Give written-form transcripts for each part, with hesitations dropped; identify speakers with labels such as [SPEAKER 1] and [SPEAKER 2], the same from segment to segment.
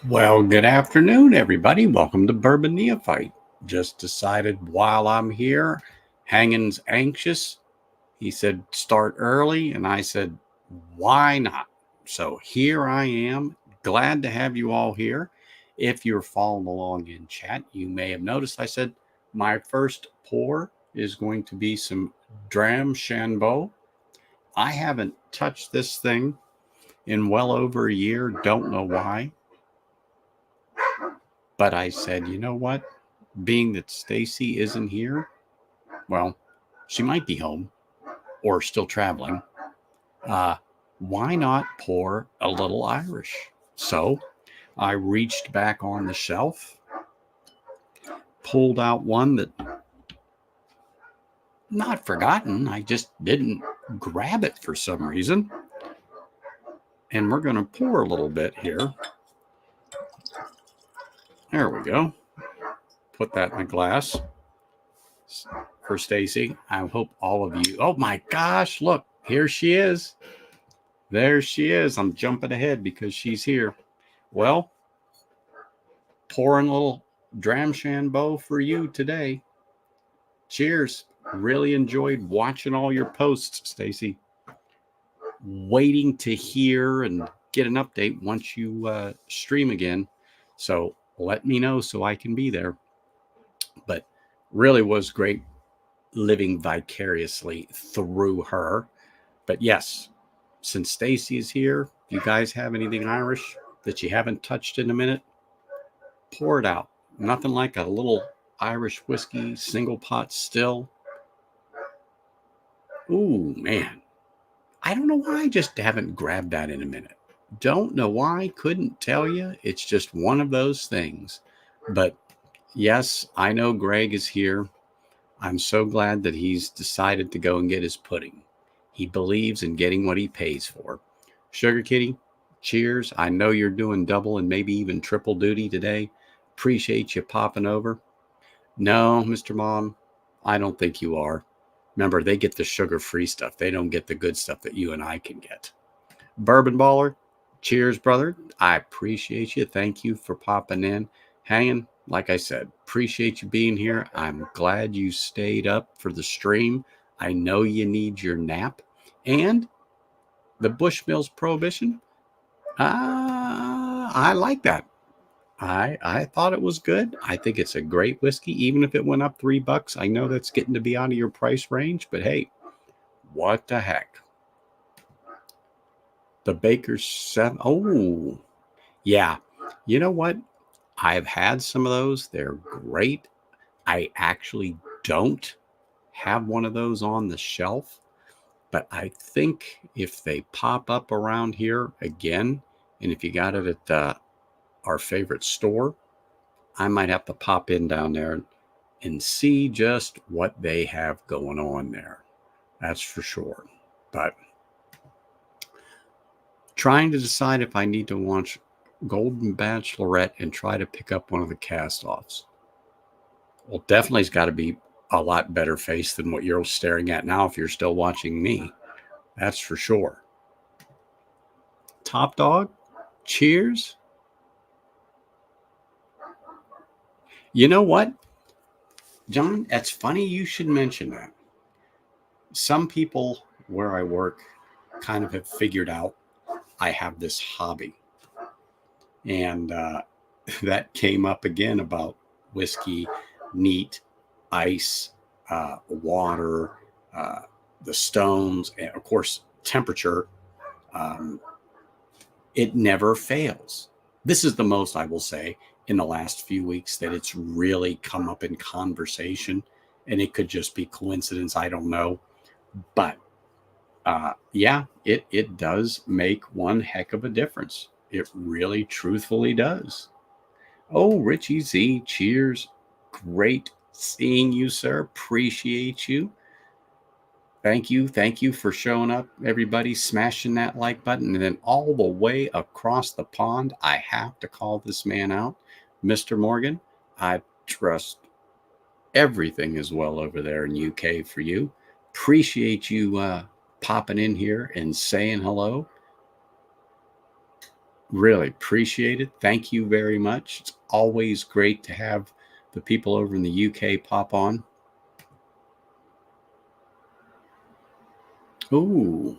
[SPEAKER 1] Well, good afternoon, everybody. Welcome to Bourbon Neophyte. Just decided while I'm here, Hanging's anxious. He said, start early. And I said, why not? So here I am. Glad to have you all here. If you're following along in chat, you may have noticed I said my first pour is going to be some Dram Shanbo. I haven't touched this thing in well over a year. Don't know why. But I said, you know what? Being that Stacy isn't here, well, she might be home or still traveling. Uh, why not pour a little Irish? So I reached back on the shelf, pulled out one that not forgotten. I just didn't grab it for some reason. And we're going to pour a little bit here. There we go. Put that in a glass for Stacy. I hope all of you. Oh my gosh, look, here she is. There she is. I'm jumping ahead because she's here. Well, pouring a little Dram Shanbo for you today. Cheers. Really enjoyed watching all your posts, Stacy. Waiting to hear and get an update once you stream again. So let me know so I can be there. But really was great living vicariously through her. But yes, since Stacy is here, if you guys have anything Irish that you haven't touched in a minute, pour it out. Nothing like a little Irish whiskey single pot still. Ooh, man. I don't know why I just haven't grabbed that in a minute. Don't know why. Couldn't tell you. It's just one of those things. But yes, I know Greg is here. I'm so glad that he's decided to go and get his pudding. He believes in getting what he pays for. Sugar Kitty, cheers. I know you're doing double and maybe even triple duty today. Appreciate you popping over. No, Mr. Mom, I don't think you are. Remember, they get the sugar-free stuff. They don't get the good stuff that you and I can get. Bourbon Baller, cheers, brother. I appreciate you. Thank you for popping in. Hanging, like I said, appreciate you being here. I'm glad you stayed up for the stream. I know you need your nap. And the Bushmills Prohibition, I like that. I thought it was good. I think it's a great whiskey, even if it went up $3. I know that's getting to be out of your price range, but hey, what the heck? The Baker's 7. Oh, yeah. You know what? I've had some of those. They're great. I actually don't have one of those on the shelf, but I think if they pop up around here again, and if you got it at our favorite store, I might have to pop in down there and see just what they have going on there. That's for sure. But trying to decide if I need to watch Golden Bachelorette and try to pick up one of the cast-offs. Well, definitely it's got to be a lot better face than what you're staring at now if you're still watching me. That's for sure. Top Dog, cheers. You know what, John? That's funny you should mention that. Some people where I work kind of have figured out I have this hobby. And that came up again about whiskey, neat, ice, water, the stones, and of course, temperature. Um, it never fails. This is the most I will say in the last few weeks that it's really come up in conversation. And it could just be coincidence. I don't know. But yeah, it does make one heck of a difference. It really truthfully does. Oh, Richie Z, cheers. Great seeing you, sir. Appreciate you. Thank you. Thank you for showing up, everybody, smashing that like button. And then all the way across the pond, I have to call this man out. Mr. Morgan, I trust everything is well over there in UK for you. Appreciate you popping in here and saying hello. Really appreciate it. Thank you very much. It's always great to have the people over in the UK pop on. Ooh,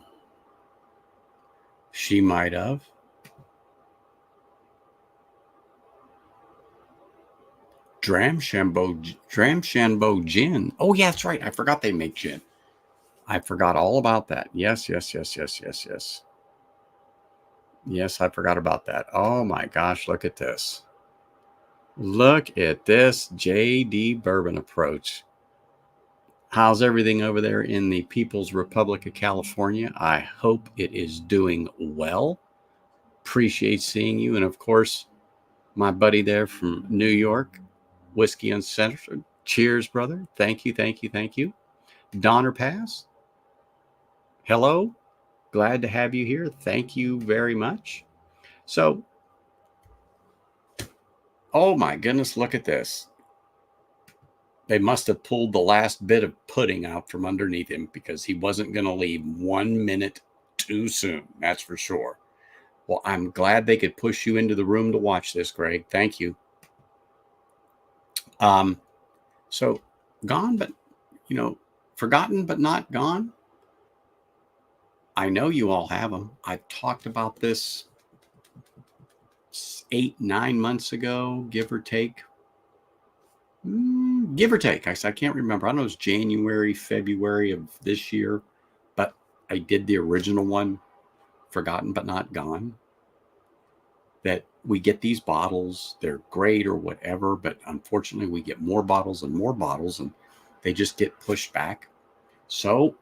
[SPEAKER 1] she might have. Dramshambo gin. Oh, yeah, that's right. I forgot they make gin. I forgot all about that. Yes, yes, yes, yes, yes, yes. Yes, I forgot about that. Oh my gosh, look at this. Look at this JD Bourbon approach. How's everything over there in the People's Republic of California? I hope it is doing well. Appreciate seeing you. And of course, my buddy there from New York, Whiskey Uncensored. Cheers, brother. Thank you, thank you, thank you. Donner Pass. Hello. Glad to have you here. Thank you very much. So, oh my goodness, look at this. They must have pulled the last bit of pudding out from underneath him because he wasn't going to leave 1 minute too soon. That's for sure. Well, I'm glad they could push you into the room to watch this, Greg. Thank you. Um, so gone, but forgotten but not gone. I know you all have them. I've talked about this 8-9 months ago, give or take. Give or take. I can't remember. I don't know, it was January, February of this year, but I did the original one, Forgotten But Not Gone. That we get these bottles, they're great or whatever, but unfortunately we get more bottles and they just get pushed back. So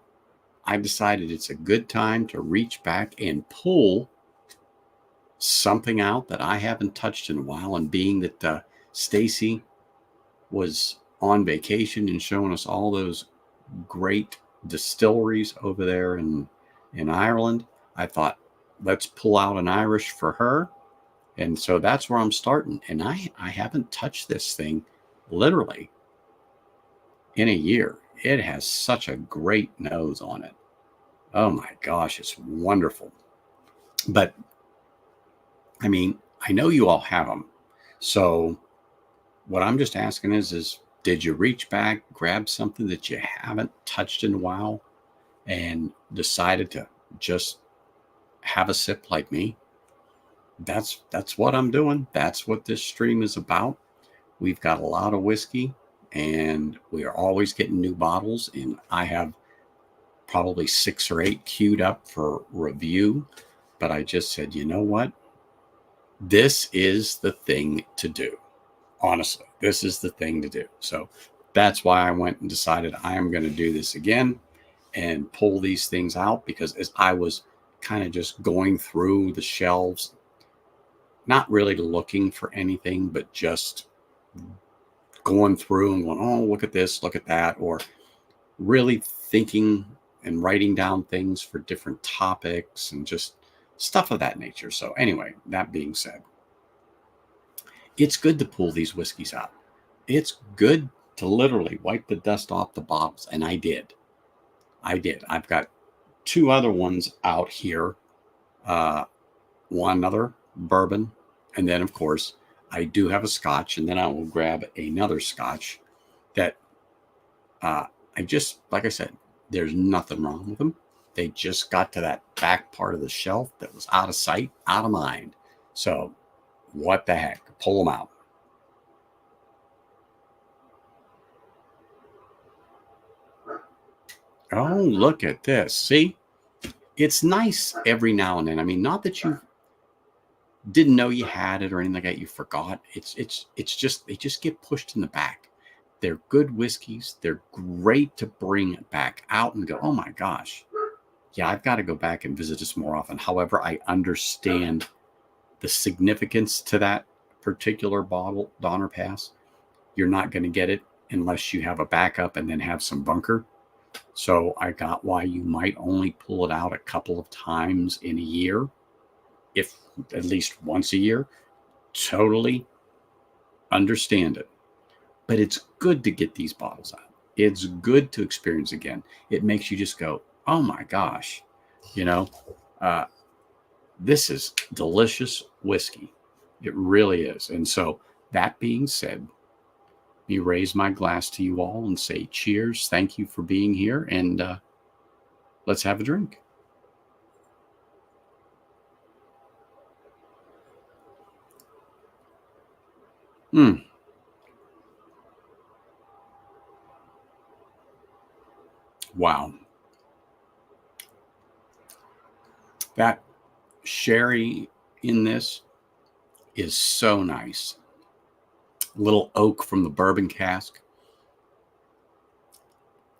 [SPEAKER 1] I've decided it's a good time to reach back and pull something out that I haven't touched in a while. And being that Stacy was on vacation and showing us all those great distilleries over there in Ireland, I thought, let's pull out an Irish for her. And so that's where I'm starting. And I haven't touched this thing literally in a year. It has such a great nose on it. Oh my gosh, it's wonderful. But I mean, I know you all have them. So what I'm just asking is did you reach back, grab something that you haven't touched in a while and decided to just have a sip like me? That's what I'm doing. That's what this stream is about. We've got a lot of whiskey and we are always getting new bottles, and I have probably 6 or 8 queued up for review. But I just said, you know what? This is the thing to do. Honestly, this is the thing to do. So that's why I went and decided I am going to do this again and pull these things out, because as I was kind of just going through the shelves, not really looking for anything, but just going through and going, oh, look at this, look at that, or really thinking and writing down things for different topics and just stuff of that nature. So anyway, that being said, it's good to pull these whiskeys out. It's good to literally wipe the dust off the bottles. And I did. I've got 2 other ones out here. One other bourbon. And then, of course, I do have a scotch. And then I will grab another scotch that I just, like I said, there's nothing wrong with them. They just got to that back part of the shelf that was out of sight, out of mind. So what the heck? Pull them out. Oh, look at this. See, it's nice every now and then. I mean, not that you didn't know you had it or anything like that, you forgot. It's just, they just get pushed in the back. They're good whiskeys. They're great to bring back out and go, oh my gosh, yeah, I've got to go back and visit this more often. However, I understand the significance to that particular bottle, Donner Pass. You're not going to get it unless you have a backup and then have some bunker. So I got why you might only pull it out a couple of times in a year, if at least once a year. Totally understand it. But it's good to get these bottles out. It's good to experience again. It makes you just go, oh my gosh, you know, This is delicious whiskey. It really is. And so, that being said, me raise my glass to you all and say cheers. Thank you for being here. And let's have a drink. Mm. Wow. That sherry in this is so nice. Little oak from the bourbon cask,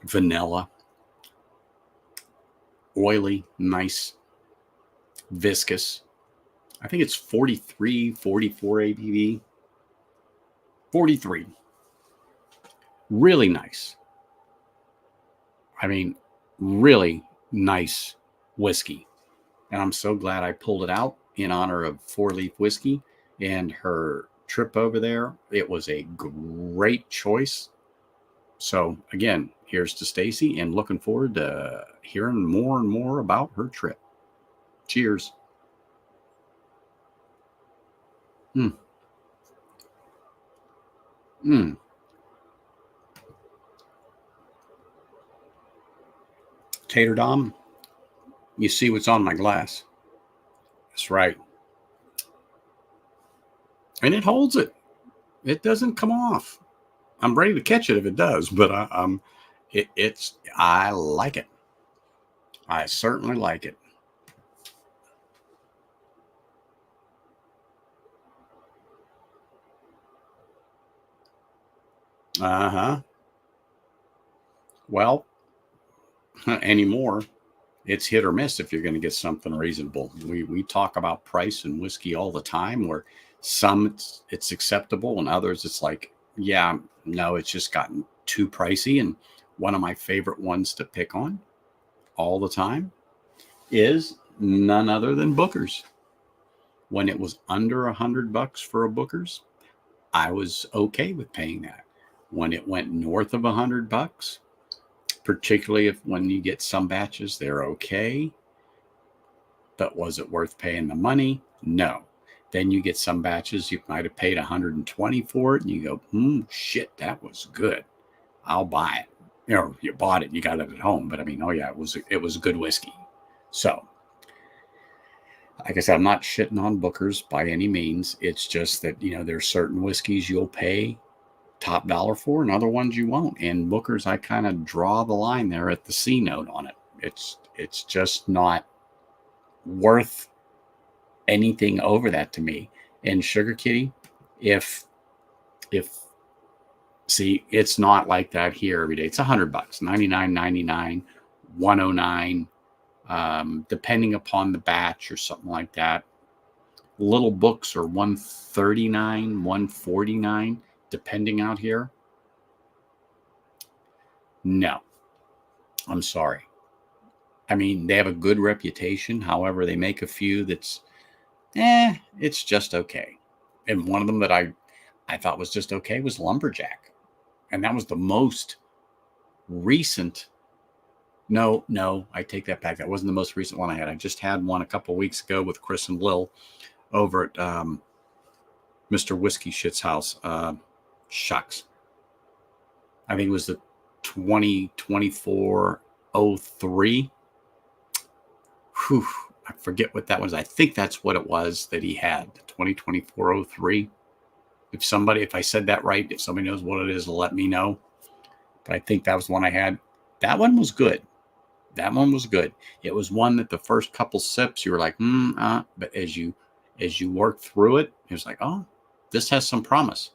[SPEAKER 1] vanilla, oily, nice, viscous. I think it's 43, 44 ABV. 43. Really nice. I mean, really nice whiskey. And I'm so glad I pulled it out in honor of Four Leaf Whiskey and her trip over there. It was a great choice. So again, here's to Stacy, and looking forward to hearing more and more about her trip. Cheers. Mm. Mm. Tater Dom, you see what's on my glass. That's right. And it holds it. It doesn't come off. I'm ready to catch it if it does, but I like it. I certainly like it. Uh-huh. Well, anymore, it's hit or miss if you're going to get something reasonable. We talk about price and whiskey all the time, where some it's acceptable and others it's like, yeah, no, it's just gotten too pricey. And one of my favorite ones to pick on all the time is none other than Booker's. When it was under $100 for a Booker's, I was okay with paying that. When it went north of $100, particularly if when you get some batches, they're okay. But was it worth paying the money? No. Then you get some batches you might have paid 120 for it, and you go, shit, that was good. I'll buy it. You know, you bought it, you got it at home. But I mean, oh yeah, it was good whiskey. So, like I said, I'm not shitting on Booker's by any means. It's just that there's certain whiskeys you'll pay top dollar for, and other ones you won't. And Booker's, I kind of draw the line there at the C note on it. It's just not worth anything over that to me. And Sugar Kitty, if see, it's not like that here every day. It's $100, $99.99, $109, depending upon the batch or something like that. Little books are $139, $149, depending out here. No, I'm sorry. I mean, they have a good reputation. However, they make a few that's, it's just okay. And one of them that I thought was just okay was Lumberjack. And that was the most recent. No, I take that back. That wasn't the most recent one I had. I just had one a couple of weeks ago with Chris and Lil over at Mr. Whiskey Shit's house. Shucks. I think it was the 2024-03. Whew, I forget what that was. I think that's what it was that he had, the 2024-03. If I said that right, if somebody knows what it is, let me know. But I think that was the one I had. That one was good. That one was good. It was one that the first couple sips, you were like, but as you work through it, it was like, oh, this has some promise.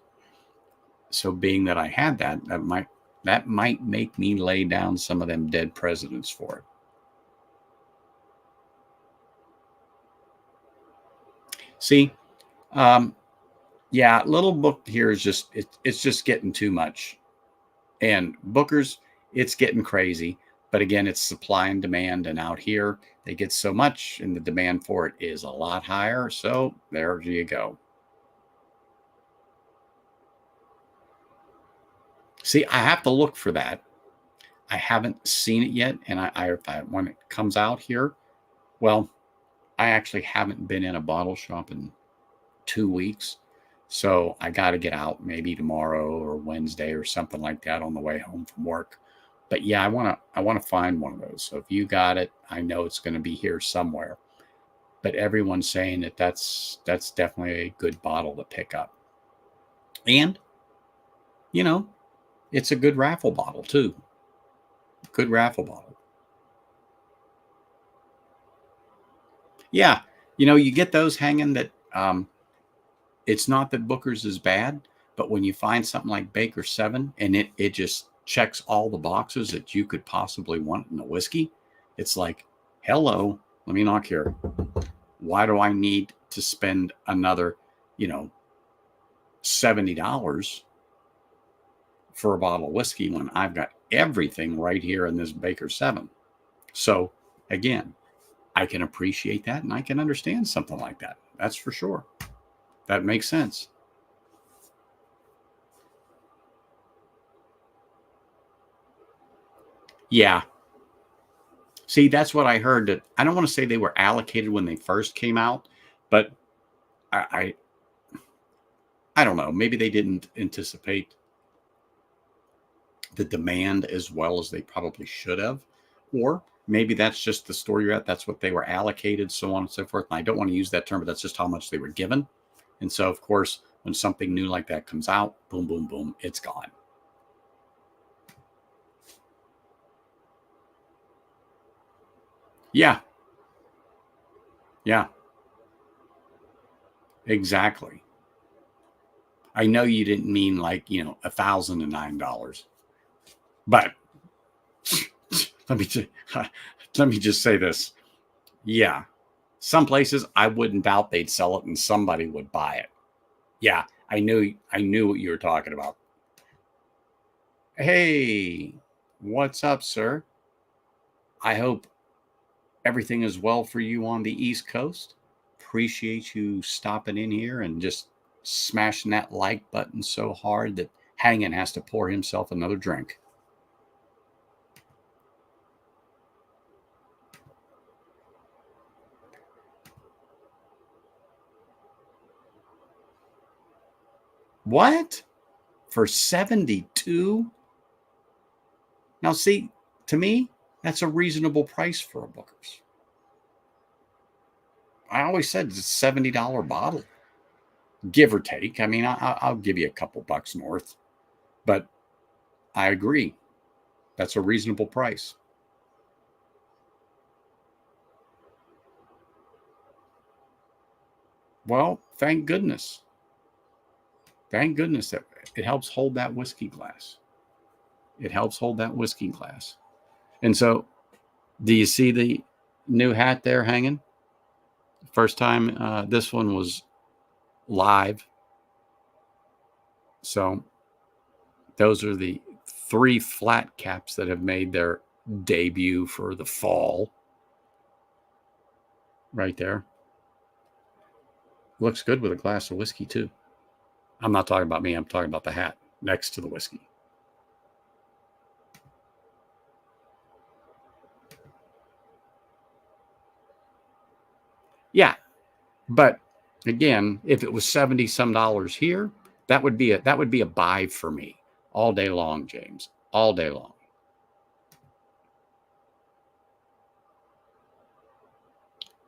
[SPEAKER 1] So being that I had that might make me lay down some of them dead presidents for it. See, yeah, Little Book here is just it's just getting too much. And Booker's, it's getting crazy. But again, it's supply and demand. And out here, they get so much, and the demand for it is a lot higher. So there you go. See, I have to look for that. I haven't seen it yet. And I when it comes out here, well, I actually haven't been in a bottle shop in 2 weeks. So I got to get out maybe tomorrow or Wednesday or something like that on the way home from work. But yeah, I want to find one of those. So if you got it, I know it's going to be here somewhere. But everyone's saying that that's definitely a good bottle to pick up. And you know, it's a good raffle bottle too. Good raffle bottle. Yeah, you get those hanging that it's not that Booker's is bad, but when you find something like Baker 7 and it just checks all the boxes that you could possibly want in a whiskey, it's like, hello, let me knock here. Why do I need to spend another, $70 for a bottle of whiskey when I've got everything right here in this Baker 7? So again, I can appreciate that and I can understand something like that. That's for sure. That makes sense. Yeah. See, that's what I heard. That I don't want to say they were allocated when they first came out, but I I don't know. Maybe they didn't anticipate the demand as well as they probably should have, or maybe that's just the store you're at. That's what they were allocated, so on and so forth. And I don't want to use that term, but that's just how much they were given. And so, of course, when something new like that comes out, boom, boom, boom, it's gone. Yeah, yeah, exactly. I know you didn't mean like $1,009, but let me just, let me just say this. Yeah, some places I wouldn't doubt they'd sell it and somebody would buy it. Yeah, I knew what you were talking about. Hey, what's up, sir? I hope everything is well for you on the East Coast. Appreciate you stopping in here and just smashing that like button so hard that Hangin has to pour himself another drink. What? For 72? Now, see, to me, that's a reasonable price for a Booker's. I always said it's a $70 bottle, give or take. I mean, I'll give you a couple bucks north, but I agree. That's a reasonable price. Well, thank goodness. Thank goodness that it helps hold that whiskey glass. It helps hold that whiskey glass. And so, do you see the new hat there hanging? First time this one was live. So, those are the three flat caps that have made their debut for the fall. Right there. Looks good with a glass of whiskey, too. I'm not talking about me, I'm talking about the hat next to the whiskey. Yeah, but again, if it was 70 some dollars here, that would be a buy for me all day long, James. All day long.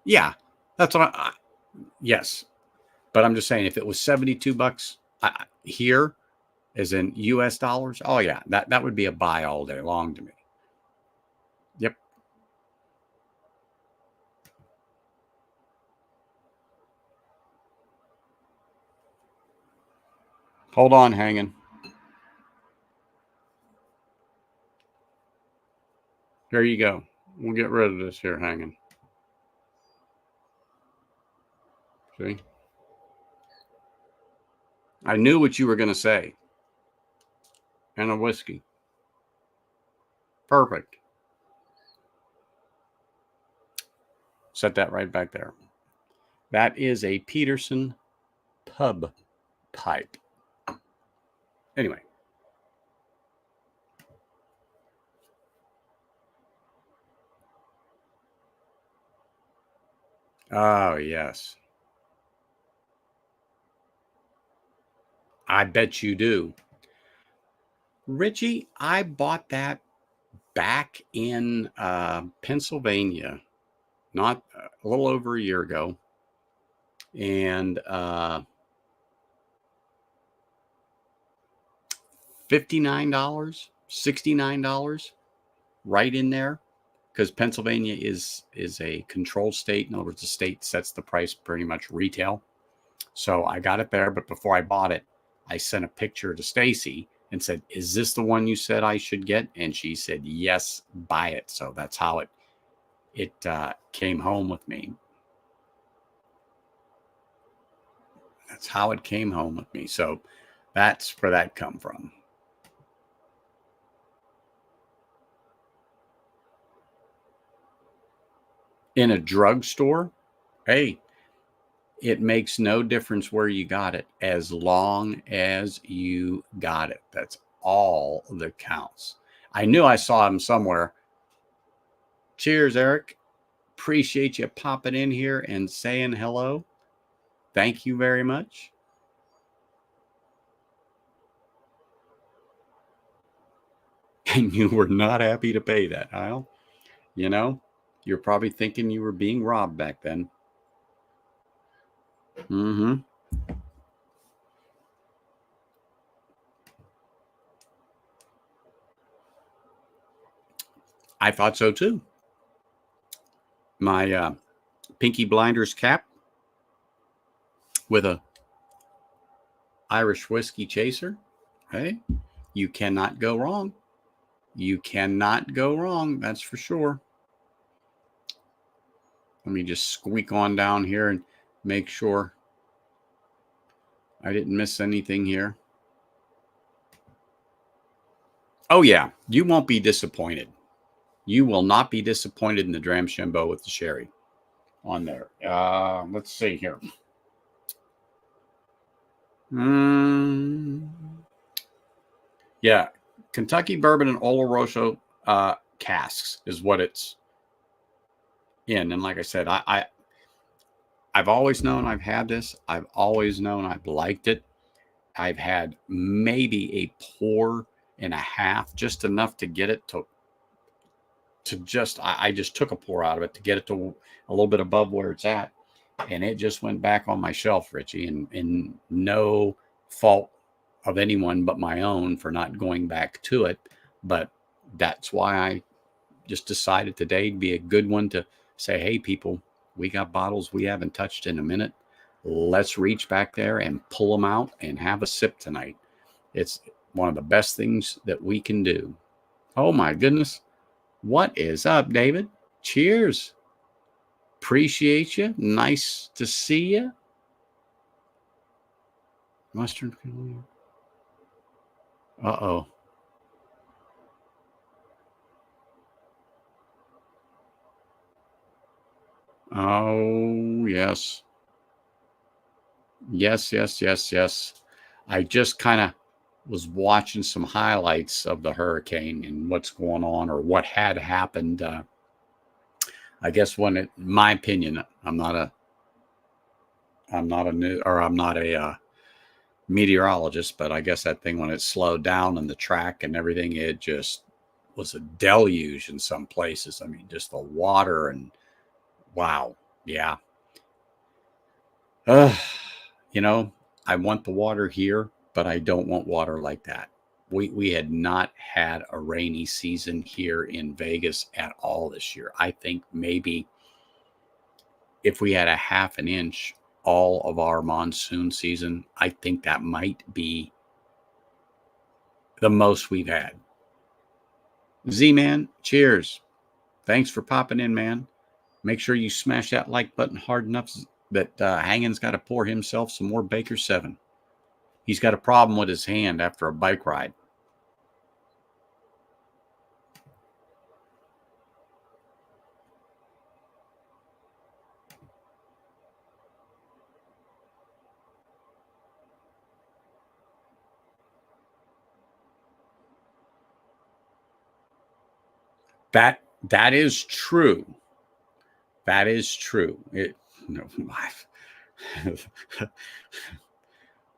[SPEAKER 1] Yeah, that's what yes. But I'm just saying if it was 72 bucks here as in US dollars, oh yeah, that would be a buy all day long to me. Yep. Hold on, hanging. There you go. We'll get rid of this here hanging. See? I knew what you were going to say. And a whiskey. Perfect. Set that right back there. That is a Peterson pub pipe. Anyway, Oh, yes. I bet you do. Richie, I bought that back in Pennsylvania, not a little over a year ago. And $59, $69, right in there, because Pennsylvania is a controlled state. In other words, the state sets the price pretty much retail. So I got it there, but before I bought it, I sent a picture to Stacy and said, "Is this the one you said I should get?" And she said, "Yes, buy it." So that's how it came home with me. That's how it came home with me. So that's where that come from. In a drugstore, hey, it makes no difference where you got it as long as you got it. That's all that counts. I knew I saw him somewhere. Cheers, Eric. Appreciate you popping in here and saying hello. Thank you very much. And you were not happy to pay that, Kyle. You know, you're probably thinking you were being robbed back then. Mm-hmm. I thought so too. My Pinky Blinders cap with a Irish whiskey chaser. Hey, you cannot go wrong. You cannot go wrong. That's for sure. Let me just squeak on down here and make sure I didn't miss anything here. Oh, yeah. You won't be disappointed. You will not be disappointed in the Dramshambo with the sherry on there. Let's see here. Mm, yeah. Kentucky bourbon and Oloroso casks is what it's in. And like I said, I've always known I've had this. I've always known I've liked it. I've had maybe a pour and a half, just enough to get it to just I just took a pour out of it to get it to a little bit above where it's at, and it just went back on my shelf, Richie, and no fault of anyone but my own for not going back to it. But that's why I just decided today to be a good one to say, hey, people, we got bottles we haven't touched in a minute. Let's reach back there and pull them out and have a sip tonight. It's one of the best things that we can do. Oh, my goodness. What is up, David? Cheers. Appreciate you. Nice to see you. Mustard. Uh-oh. Oh, yes. Yes, yes, yes, yes. I just kind of was watching some highlights of the hurricane and what's going on or what had happened. I guess in my opinion, I'm not a meteorologist, but I guess that thing when it slowed down and the track and everything, it just was a deluge in some places. I mean, just the water and wow, yeah. Uh, you know, I want the water here, but I don't want water like that. We had not had a rainy season here in Vegas at all this year. I think maybe if we had a half an inch all of our monsoon season, I think that might be the most we've had. Z Man, cheers. Thanks for popping in, man. Make sure you smash that like button hard enough that Hanging's got to pour himself some more Baker 7. He's got a problem with his hand after a bike ride. That is true. That is true. No,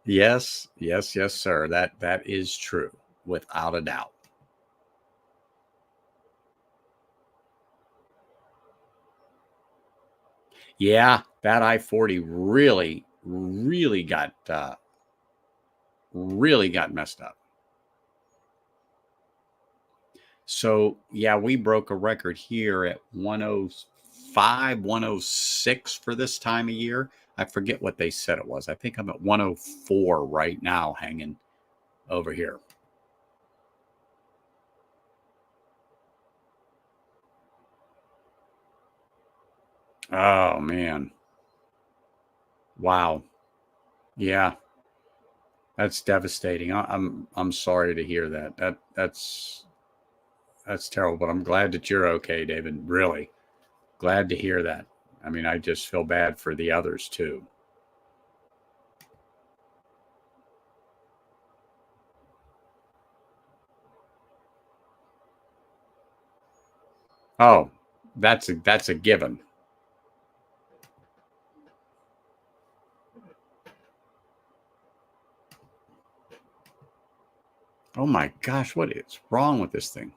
[SPEAKER 1] yes, yes, yes, sir. That is true, without a doubt. Yeah, that I-40 really got messed up. So yeah, we broke a record here at 105, 106 for this time of year. I forget what they said it was. I think I'm at 104 right now, hanging over here. Oh man. Wow. Yeah, that's devastating. I'm sorry to hear that. That's terrible, but I'm glad that you're okay, David. Really glad to hear that. I mean, I just feel bad for the others too. Oh, that's a given. Oh my gosh, what is wrong with this thing?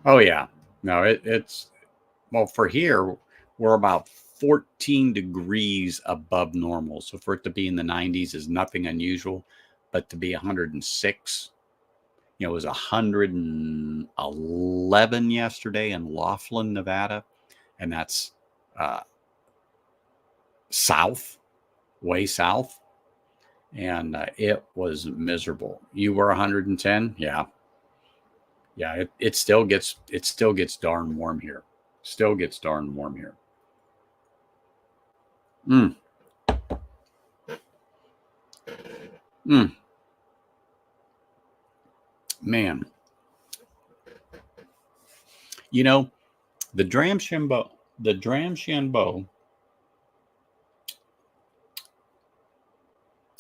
[SPEAKER 1] Oh yeah. No, it's well for here, we're about 14 degrees above normal. So for it to be in the 90s is nothing unusual, but to be 106, it was 111 yesterday in Laughlin, Nevada, and that's uh, south, way south, and it was miserable. You were 110, yeah, yeah. It still gets darn warm here. Still gets darn warm here. Mm, mm, man, you know the Dram Shambo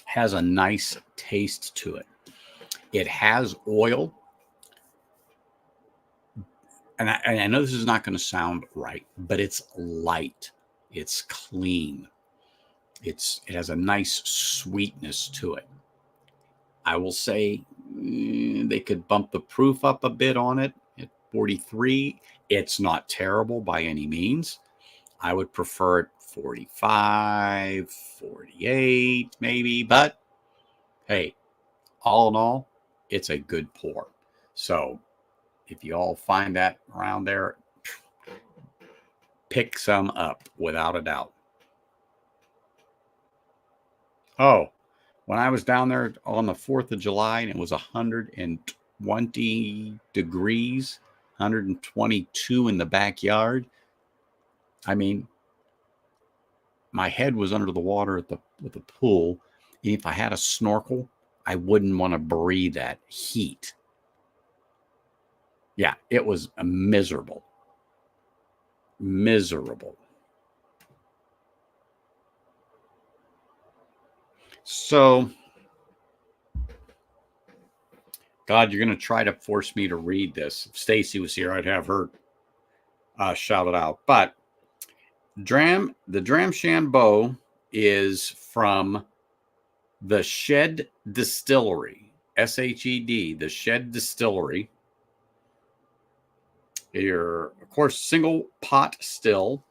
[SPEAKER 1] has a nice taste to it. It has oil, and I know this is not going to sound right, but it's light, it's clean, it has a nice sweetness to it. I will say they could bump the proof up a bit on it at 43. It's not terrible by any means. I would prefer it 45, 48 maybe, but hey, all in all, it's a good pour. So if you all find that around there, pick some up without a doubt. Oh, when I was down there on the 4th of July and it was 120 degrees, 122 in the backyard. I mean, my head was under the water at the pool. And if I had a snorkel, I wouldn't want to breathe that heat. Yeah, it was miserable. Miserable. So, God, you're going to try to force me to read this. If Stacy was here, I'd have her shout it out. But the Dramshambo is from the Shed Distillery, SHED, the Shed Distillery. Your, of course, single pot still.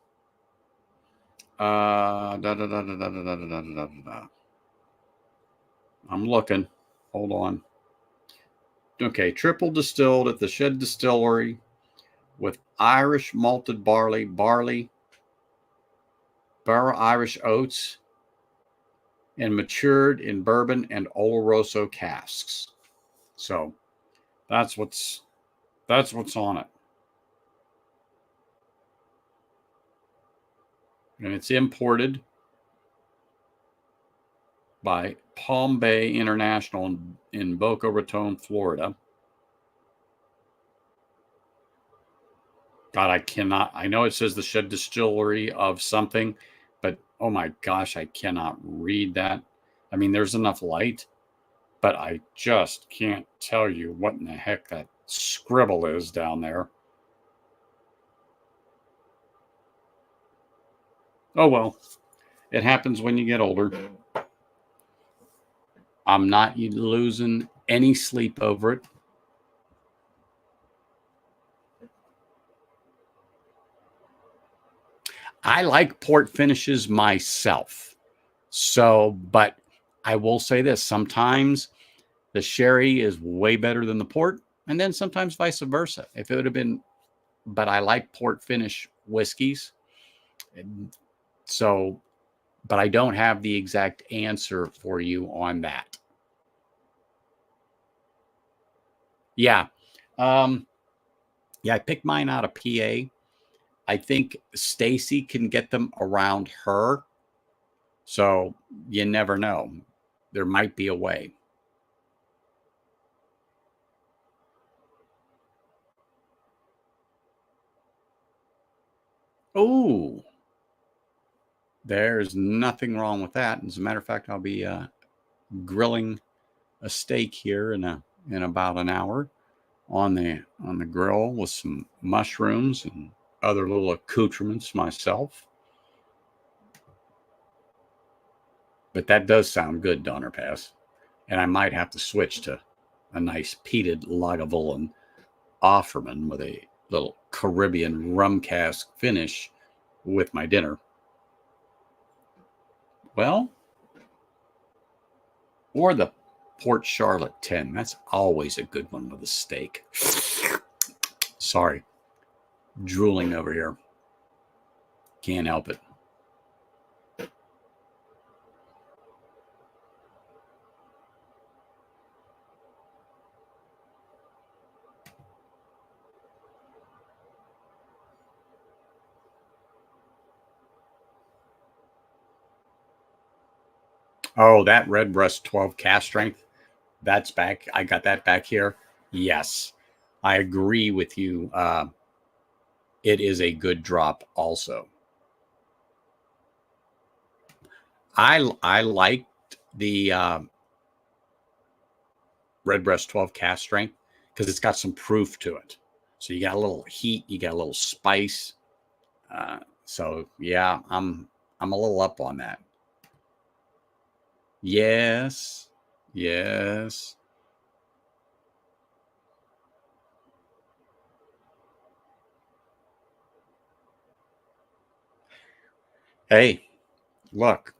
[SPEAKER 1] I'm looking. Hold on. Okay, triple distilled at the Shed Distillery with Irish malted barley, barrel Irish oats, and matured in bourbon and Oloroso casks. So that's what's on it. And it's imported by Palm Bay International in Boca Raton, Florida. God, I cannot. I know it says the Shed Distillery of something, but oh my gosh, I cannot read that. I mean, there's enough light, but I just can't tell you what in the heck that scribble is down there. Oh, well, it happens when you get older. I'm not losing any sleep over it. I like port finishes myself. So, but I will say this, sometimes the sherry is way better than the port, and then sometimes vice versa. If it would have been, but I like port finish whiskeys. So, but I don't have the exact answer for you on that. Yeah. Yeah, I picked mine out of PA. I think Stacy can get them around her. So you never know. There might be a way. Oh, there's nothing wrong with that. As a matter of fact, I'll be grilling a steak here in about an hour on the grill with some mushrooms and other little accoutrements myself. But that does sound good, Donner Pass. And I might have to switch to a nice peated Lagavulin Offerman with a little Caribbean rum cask finish with my dinner. Well, or the Port Charlotte 10. That's always a good one with a steak. Sorry, drooling over here. Can't help it. Oh, that Redbreast 12 cast strength. That's back. I got that back here. Yes, I agree with you. It is a good drop also. I liked the Redbreast 12 cast strength because it's got some proof to it. So you got a little heat, you got a little spice. So yeah, I'm a little up on that. Yes. Yes. Hey, look,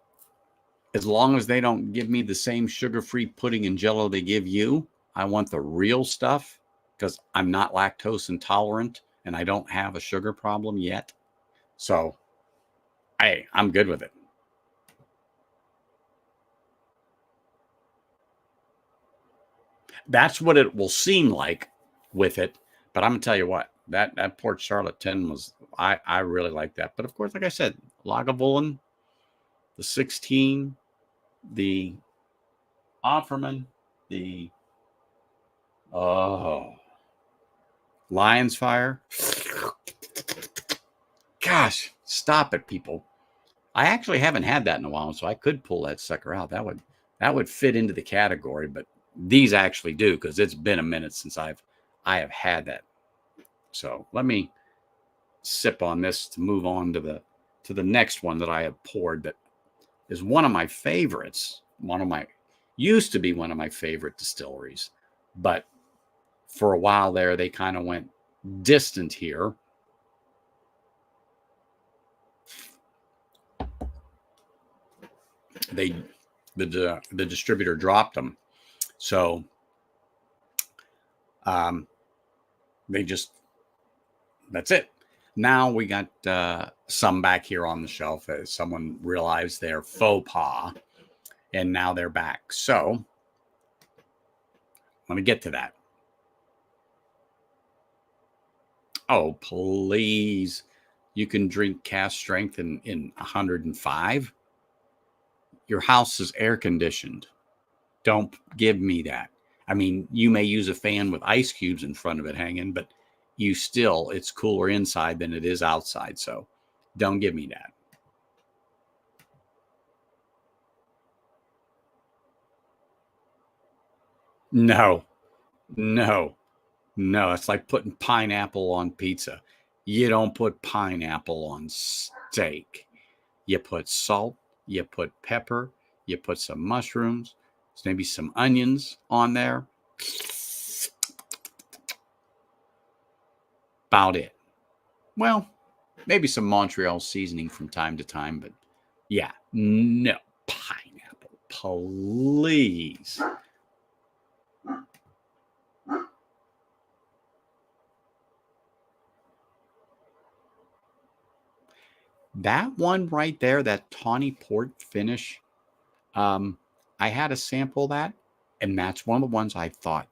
[SPEAKER 1] as long as they don't give me the same sugar-free pudding and jello they give you, I want the real stuff because I'm not lactose intolerant and I don't have a sugar problem yet. So, hey, I'm good with it. That's what it will seem like with it. But I'm gonna tell you what, that Port Charlotte 10 was I really like that. But of course, like I said, Lagavulin, the 16, the Offerman, the oh Lion's Fire. Gosh, stop it, people. I actually haven't had that in a while, so I could pull that sucker out. That would fit into the category, but these actually do because it's been a minute since I have had that. So let me sip on this to move on to the next one that I have poured that is one of my favorites. One of my used to be one of my favorite distilleries, but for a while there they kind of went distant here. They the distributor dropped them, so um, they just that's it. Now we got some back here on the shelf as someone realized their faux pas, and now they're back. So let me get to that. Oh, please. You can drink cast strength in 105. Your house is air conditioned. Don't give me that. I mean, you may use a fan with ice cubes in front of it hanging, but it's cooler inside than it is outside. So don't give me that. No, no. No, it's like putting pineapple on pizza. You don't put pineapple on steak. You put salt, you put pepper, you put some mushrooms, maybe some onions on there. About it. Well, maybe some Montreal seasoning from time to time, but yeah, no pineapple, please. That one right there, that tawny port finish, um, I had a sample of that, and that's one of the ones I thought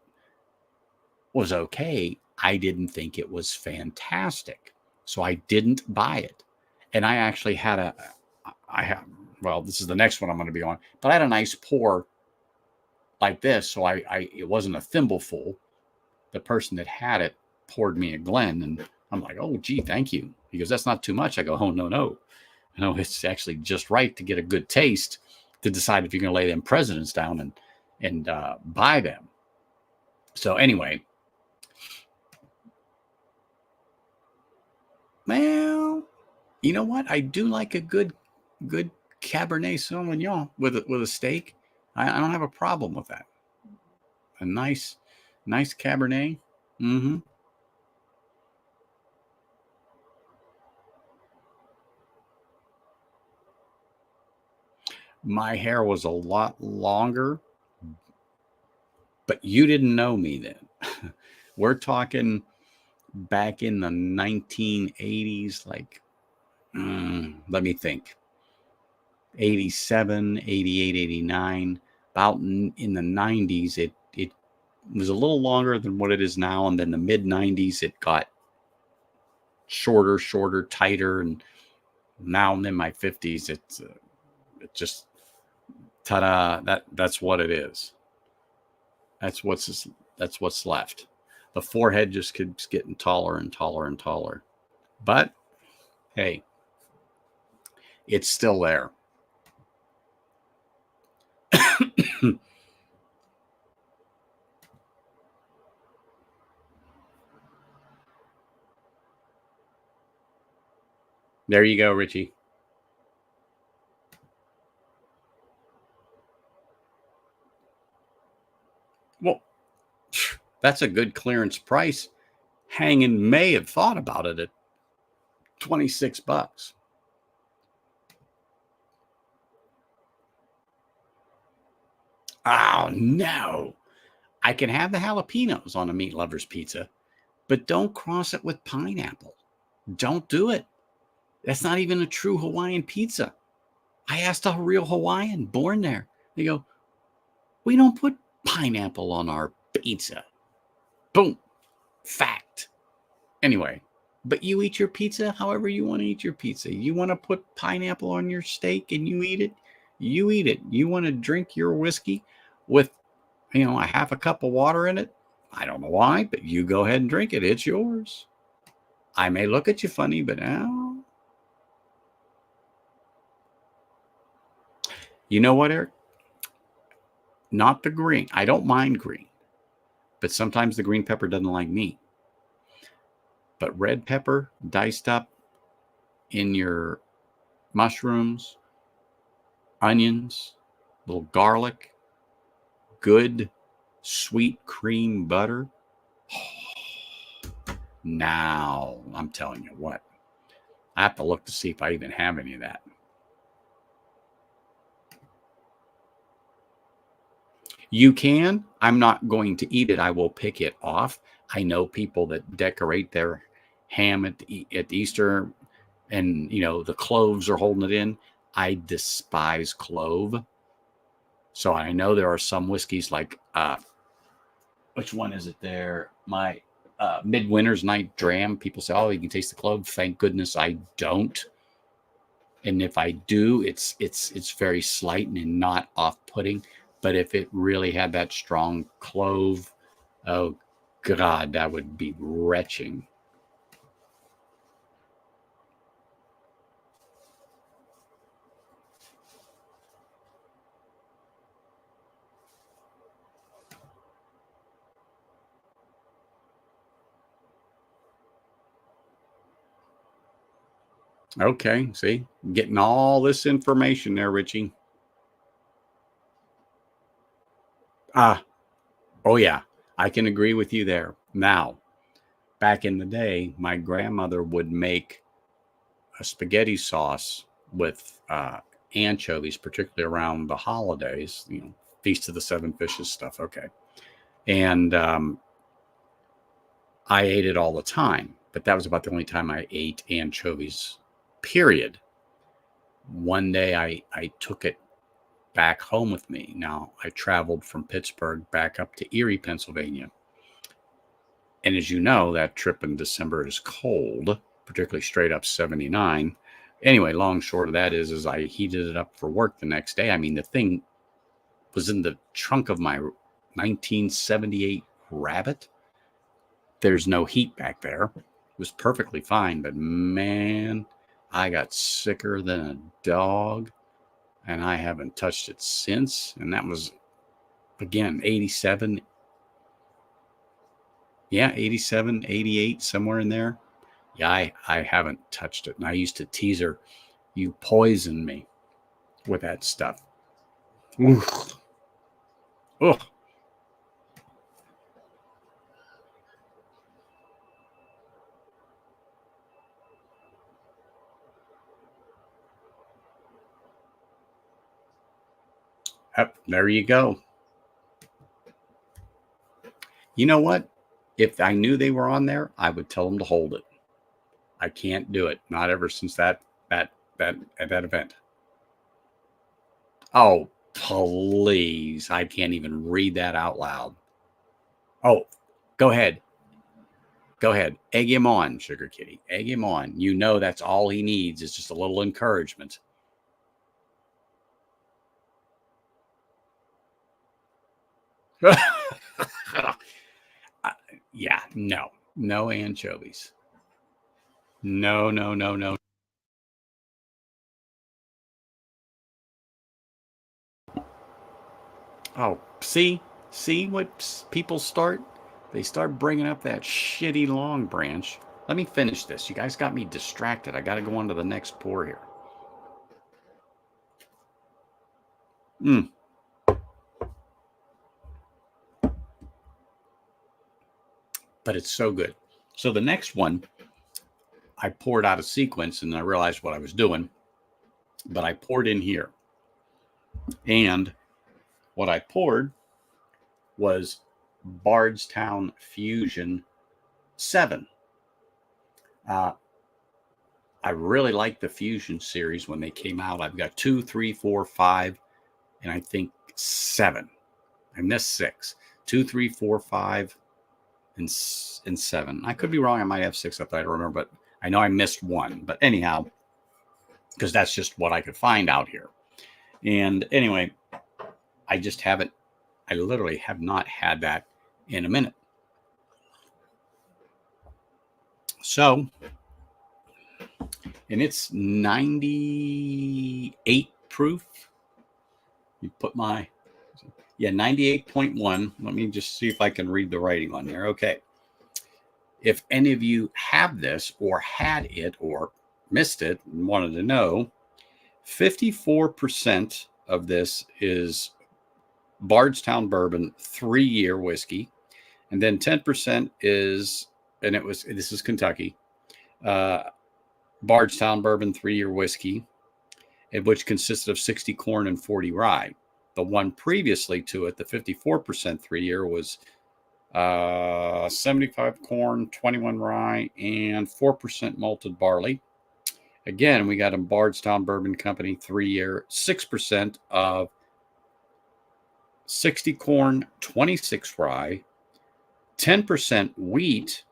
[SPEAKER 1] was okay. I didn't think it was fantastic, so I didn't buy it. And I actually had I have, well, this is the next one I'm going to be on, but I had a nice pour like this, so it wasn't a thimbleful. The person that had it poured me a Glen, and I'm like, oh, gee, thank you. He goes, that's not too much. I go, oh, no, no. No, it's actually just right to get a good taste to decide if you're going to lay them presidents down and buy them. So anyway, well, you know what? I do like a good Cabernet Sauvignon with a steak. I don't have a problem with that. A nice Cabernet. Mm-hmm. My hair was a lot longer, but you didn't know me then. We're talking back in the 1980s, like, let me think, 87, 88, 89. About in the 90s, it was a little longer than what it is now. And then the mid 90s, it got shorter, tighter. And now I'm in my 50s. It just, ta-da, that's what it is. That's what's left. The forehead just keeps getting taller and taller and taller. But hey, it's still there. There you go, Richie. Well, that's a good clearance price. Hanging may have thought about it at $26. Oh no. I can have the jalapenos on a meat lover's pizza, but don't cross it with pineapple. Don't do it. That's not even a true Hawaiian pizza. I asked a real Hawaiian born there. They go, we don't put pineapple on our pizza. Boom. Fact. Anyway, but you eat your pizza however you want to eat your pizza. You want to put pineapple on your steak and you eat it, you eat it. You want to drink your whiskey with, a half a cup of water in it. I don't know why, but you go ahead and drink it. It's yours. I may look at you funny, but you know what, Eric? Not the green. I don't mind green, but sometimes the green pepper doesn't like me. But red pepper diced up in your mushrooms, onions, little garlic, good sweet cream butter. Now, I'm telling you what, I have to look to see if I even have any of that. You can. I'm not going to eat it. I will pick it off. I know people that decorate their ham at Easter, and the cloves are holding it in. I despise clove. So I know there are some whiskeys like which one is it there? My Midwinter's Night Dram. People say, "Oh, you can taste the clove." Thank goodness I don't. And if I do, it's very slight and not off-putting. But if it really had that strong clove, oh God, that would be retching. Okay, see, getting all this information there, Richie. Oh yeah, I can agree with you there. Now, back in the day, my grandmother would make a spaghetti sauce with anchovies, particularly around the holidays, Feast of the Seven Fishes stuff. Okay. And I ate it all the time, but that was about the only time I ate anchovies, period. One day I took it back home with me. Now, I traveled from Pittsburgh back up to Erie, Pennsylvania. And as you know, that trip in December is cold, particularly straight up 79. Anyway, long short of that is I heated it up for work the next day. I mean, the thing was in the trunk of my 1978 Rabbit. There's no heat back there. It was perfectly fine, but man, I got sicker than a dog, and I haven't touched it since. And that was, again, 87. Yeah, 87, 88, somewhere in there. Yeah, I haven't touched it. And I used to tease her, you poisoned me with that stuff. Oof. Oh, there you go. You know what? If I knew they were on there, I would tell them to hold it. I can't do it. Not ever since that that event. Oh, please. I can't even read that out loud. Oh, go ahead. Go ahead. Egg him on, Sugar Kitty. Egg him on. You know that's all he needs is just a little encouragement. Yeah, no. No anchovies. No, no, no, no. Oh, see what people start? They start bringing up that shitty long branch. Let me finish this. You guys got me distracted. I got to go on to the next pour here. Mm. But it's so good. So the next one, I poured out of sequence and I realized what I was doing, but I poured in here. And what I poured was Bardstown Fusion 7. Uh, I really like the Fusion series when they came out. I've got 2, 3, 4, 5, and I think 7. I missed 6. 2, 3, 4, 5, and 7. I could be wrong. I might have 6 up there. I don't remember, but I know I missed 1. But anyhow, because that's just what I could find out here. And anyway, I just haven't, I literally have not had that in a minute. So, and it's 98 proof. You put my, yeah, 98.1. Let me just see if I can read the writing on there. Okay. If any of you have this or had it or missed it and wanted to know, 54% of this is Bardstown bourbon 3-year whiskey. And then 10% is, and this is Kentucky, Bardstown bourbon 3-year whiskey, which consisted of 60 corn and 40 rye. The one previously to it, the 54% 3-year, was 75 corn, 21 rye, and 4% malted barley. Again, we got a Bardstown Bourbon Company 3-year, 6% of 60 corn, 26 rye, 10% wheat,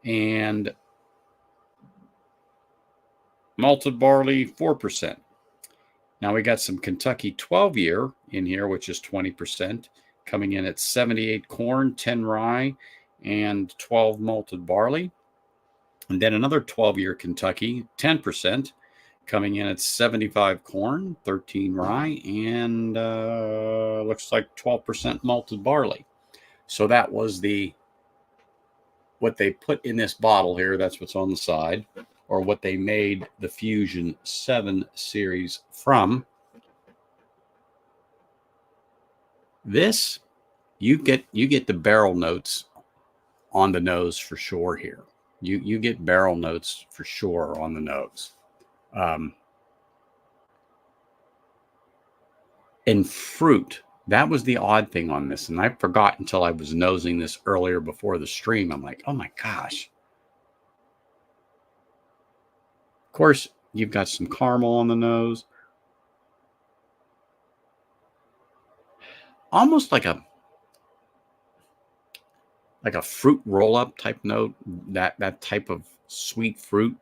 [SPEAKER 1] and malted barley 4%. Now we got some Kentucky 12-year in here, which is 20%, coming in at 78 corn, 10 rye, and 12 malted barley. And then another 12-year Kentucky, 10%, coming in at 75 corn, 13 rye, and looks like 12% malted barley. So that was what they put in this bottle here. That's what's on the side. or what they made the Fusion 7 series from. This, you get the barrel notes on the nose for sure here. You get barrel notes for sure on the nose. And fruit, that was the odd thing on this. And I forgot until I was nosing this earlier before the stream. I'm like, oh my gosh. Of course, you've got some caramel on the nose. Almost like a fruit roll-up type note, that type of sweet fruit.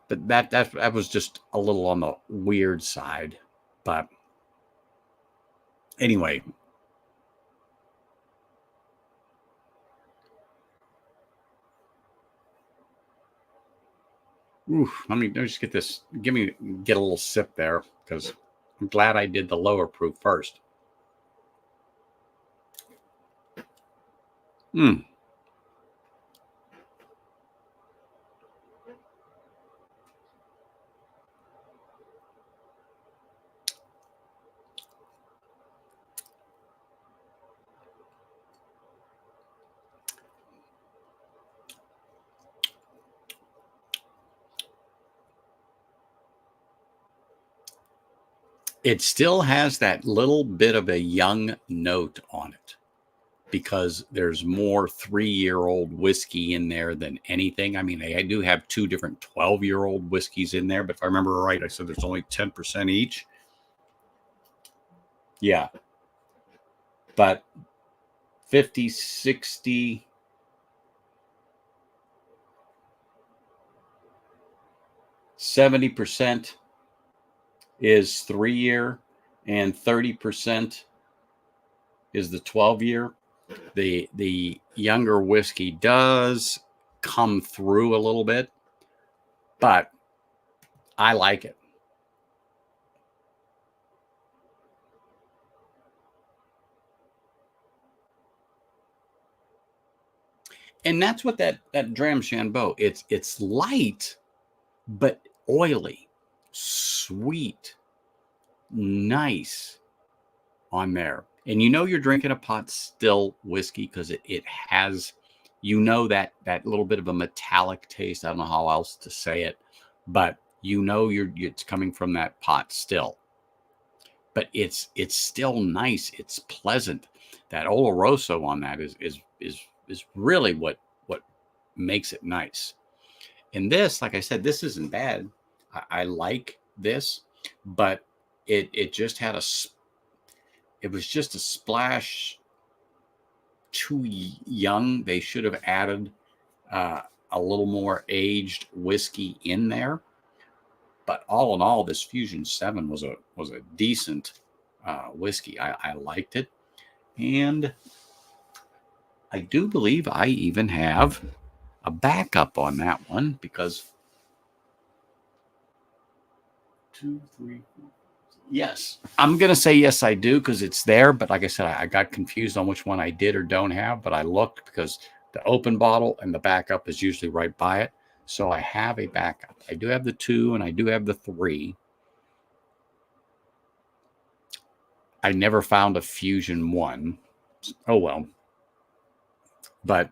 [SPEAKER 1] But that was just a little on the weird side. But anyway, let me just get this. Get a little sip there, because I'm glad I did the lower proof first. It still has that little bit of a young note on it, because there's more 3-year-old whiskey in there than anything. I mean, they do have 2 different 12-year-old whiskeys in there, but if I remember right, I said there's only 10% each. Yeah. But 50, 60, 70% is 3-year, and 30% is the 12-year. The younger whiskey does come through a little bit, but I like it. And that's what that Dramshambo, it's light, but oily, sweet, nice on there. And you're drinking a pot still whiskey, because it has, that little bit of a metallic taste. I don't know how else to say it, but it's coming from that pot still. But it's still nice. It's pleasant. That Oloroso on that is really what makes it nice. And this, like I said, this isn't bad. I like this, but it just had it was just a splash too young. They should have added a little more aged whiskey in there. But all in all, this Fusion 7 was a decent whiskey. I liked it. And I do believe I even have a backup on that one, because 2, 3, 4. Yes, I'm going to say yes, I do, because it's there. But like I said, I got confused on which one I did or don't have. But I looked, because the open bottle and the backup is usually right by it. So I have a backup. I do have the 2 and I do have the 3. I never found a Fusion 1. Oh, well. But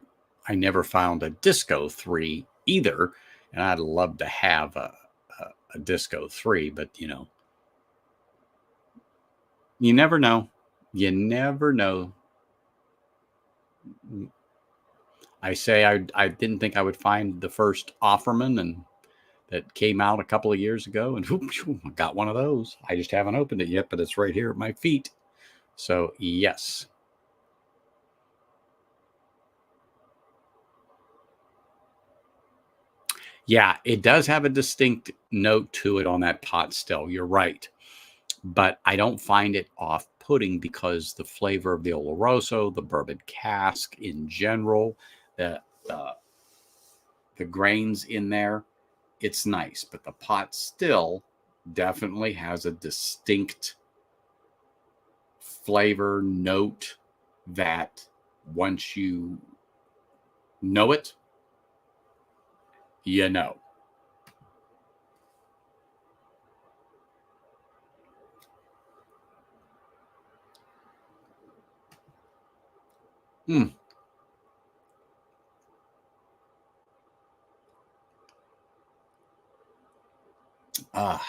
[SPEAKER 1] I never found a Disco 3 either. And I'd love to have a Disco 3, but you never know. You never know. I say I didn't think I would find the first Offerman, and that came out a couple of years ago, and I got one of those. I just haven't opened it yet, but it's right here at my feet. So yes. Yeah, it does have a distinct note to it on that pot still. You're right. But I don't find it off-putting, because the flavor of the Oloroso, the bourbon cask in general, the grains in there, it's nice. But the pot still definitely has a distinct flavor note that once you Know it, you know. Hmm. Ah,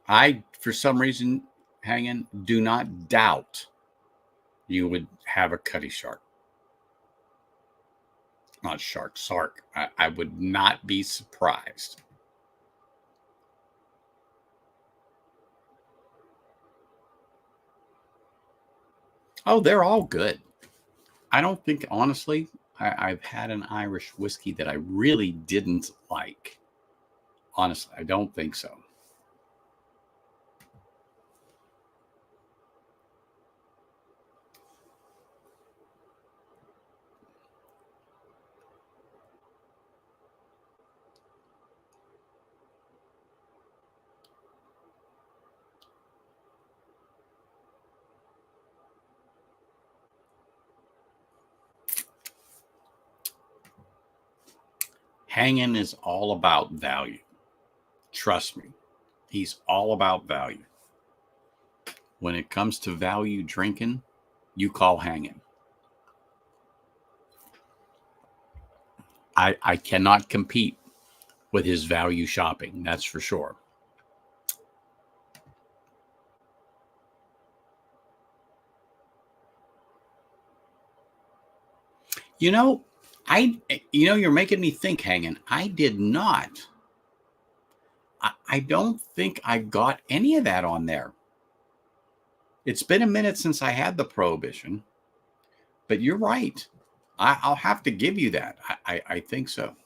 [SPEAKER 1] I, for some reason, hanging, do not doubt you would have a cutty shark. Not shark, sark. I would not be surprised. Oh, they're all good. I don't think, honestly, I've had an Irish whiskey that I really didn't like. Honestly, I don't think so. Hanging is all about value. Trust me, he's all about value. When it comes to value drinking, you call hanging. I cannot compete with his value shopping, that's for sure. You know, you're making me think, hanging. I did not. I don't think I got any of that on there. It's been a minute since I had the prohibition, but you're right. I'll have to give you that. I think so.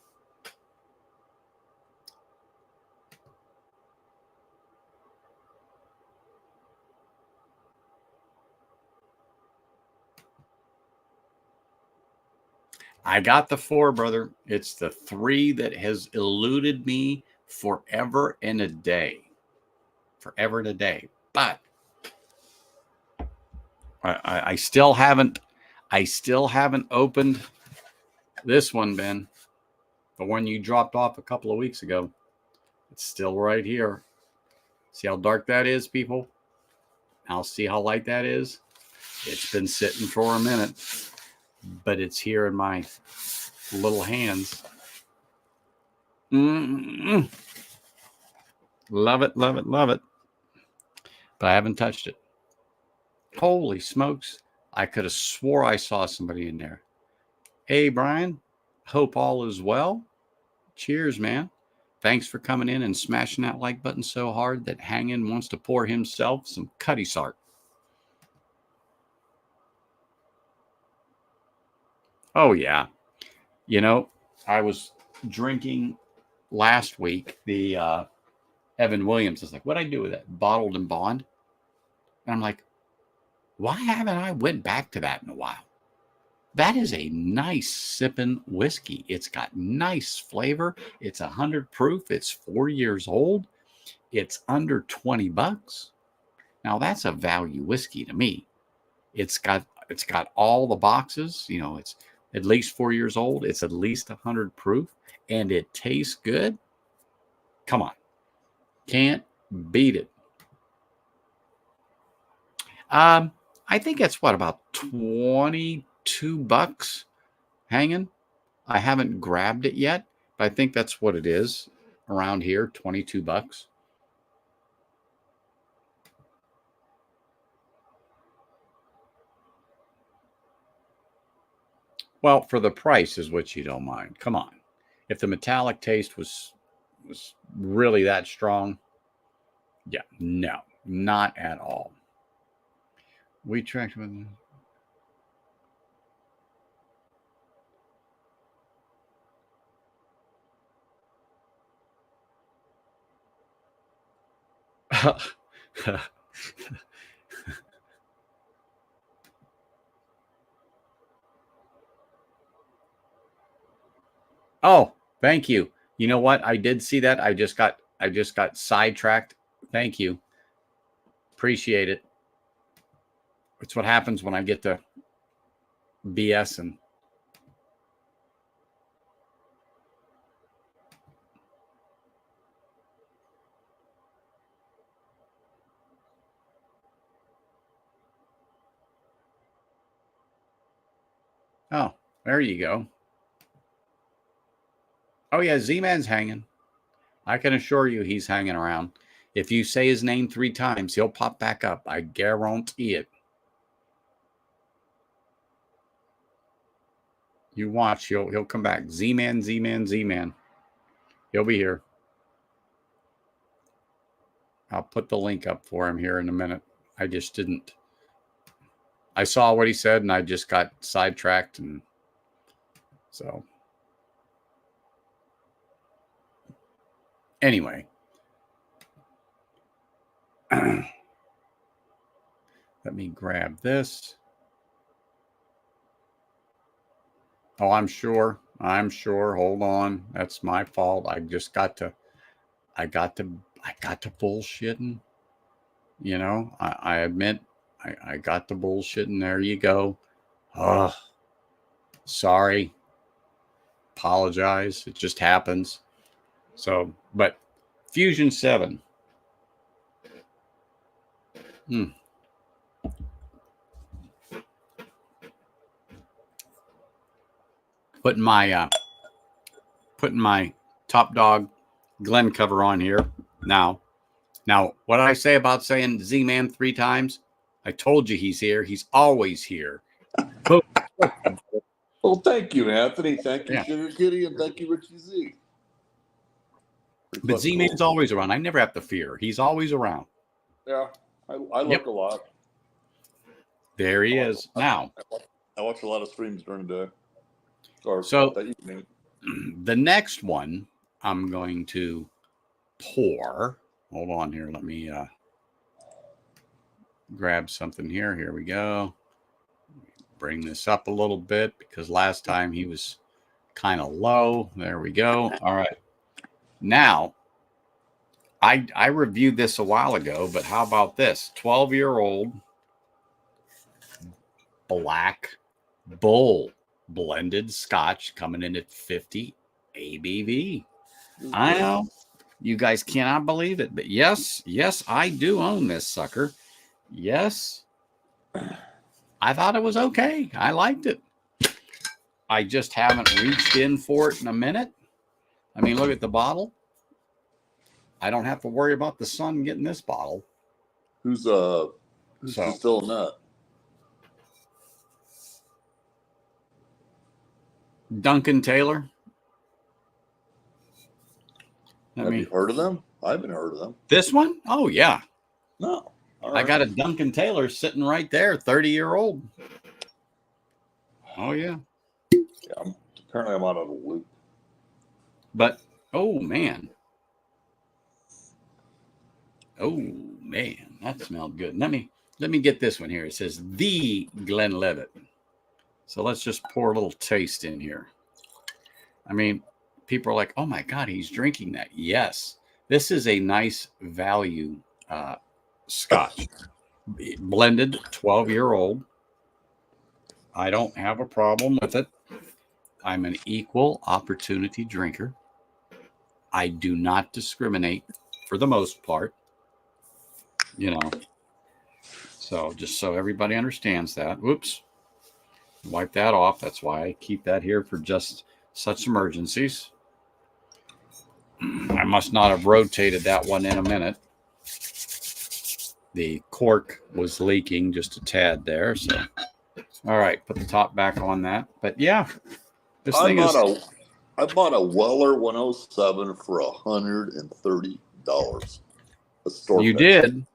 [SPEAKER 1] I got the four, brother. It's the three that has eluded me forever and a day. Forever and a day. But I still haven't opened this one, Ben. The one you dropped off a couple of weeks ago. It's still right here. See how dark that is, people? I'll see how light that is. It's been sitting for a minute, but it's here in my little hands. Mm-mm. Love it, love it, love it. But I haven't touched it. Holy smokes. I could have swore I saw somebody in there. Hey, Brian. Hope all is well. Cheers, man. Thanks for coming in and smashing that like button so hard that Hangin wants to pour himself some Cutty Sark. Oh, yeah. You know, I was drinking last week the Evan Williams. Is like, what'd I do with that? Bottled and Bond. And I'm like, why haven't I went back to that in a while? That is a nice sipping whiskey. It's got nice flavor. It's 100 proof. It's 4 years old. It's under $20. Now that's a value whiskey to me. It's got all the boxes. You know, it's at least 4 years old. It's at least 100 proof, and it tastes good. Come on, can't beat it. I think it's what, about $22 hanging. I haven't grabbed it yet, but I think that's what it is around here, $22. Well, for the price is what you don't mind. Come on. If the metallic taste was really that strong, yeah, no, not at all. We tracked with Oh, thank you. You know what? I did see that. I just got sidetracked. Thank you. Appreciate it. It's what happens when I get to BS and oh, there you go. Oh yeah, Z-Man's hanging. I can assure you he's hanging around. If you say his name 3 times, he'll pop back up. I guarantee it. You watch, he'll come back. Z-Man, Z-Man, Z-Man. He'll be here. I'll put the link up for him here in a minute. I just didn't. I saw what he said and I just got sidetracked, and so anyway. Let me grab this. Oh, I'm sure. Hold on. That's my fault. I got to bullshitting. You know, I admit I got the bullshitting. There you go. Oh, sorry. Apologize. It just happens. So, but Fusion 7. Putting my Top Dog Glenn cover on here now. Now, what did I say about saying Z-Man 3 times? I told you he's here. He's always here.
[SPEAKER 2] Well, thank you, Anthony. Thank you, Sugar Kitty, and thank you, Richie Z.
[SPEAKER 1] But Z-Man's always around. I never have to fear. He's always around.
[SPEAKER 2] Yeah, I look a lot.
[SPEAKER 1] There he is. Now,
[SPEAKER 2] I watch a lot of streams during the day. Or
[SPEAKER 1] so
[SPEAKER 2] the evening.
[SPEAKER 1] The next one I'm going to pour. Hold on here. Let me grab something here. Here we go. Bring this up a little bit because last time he was kind of low. There we go. All right. Now, I reviewed this a while ago, but how about this? 12-year-old Black Bull blended Scotch coming in at 50 ABV. I know you guys cannot believe it, but yes, I do own this sucker. Yes, I thought it was okay. I liked it. I just haven't reached in for it in a minute. I mean, look at the bottle. I don't have to worry about the sun getting this bottle.
[SPEAKER 2] Who's still in that?
[SPEAKER 1] Duncan Taylor.
[SPEAKER 2] Have you heard of them? I haven't heard of them.
[SPEAKER 1] This one? Oh, yeah.
[SPEAKER 2] No.
[SPEAKER 1] I got a Duncan Taylor sitting right there, 30-year-old. Oh, yeah.
[SPEAKER 2] Apparently I'm out of the loop.
[SPEAKER 1] But, oh, man. Oh, man. That smelled good. Let me get this one here. It says The Glenlivet. So let's just pour a little taste in here. I mean, people are like, oh, my God, he's drinking that. Yes. This is a nice value Scotch. Blended 12-year-old. I don't have a problem with it. I'm an equal opportunity drinker. I do not discriminate for the most part. You know. So just so everybody understands that. Whoops. Wipe that off. That's why I keep that here for just such emergencies. I must not have rotated that one in a minute. The cork was leaking just a tad there. So, all right, put the top back on that. But yeah, this thing is.
[SPEAKER 2] I bought a Weller 107 for $130. A store.
[SPEAKER 1] You did.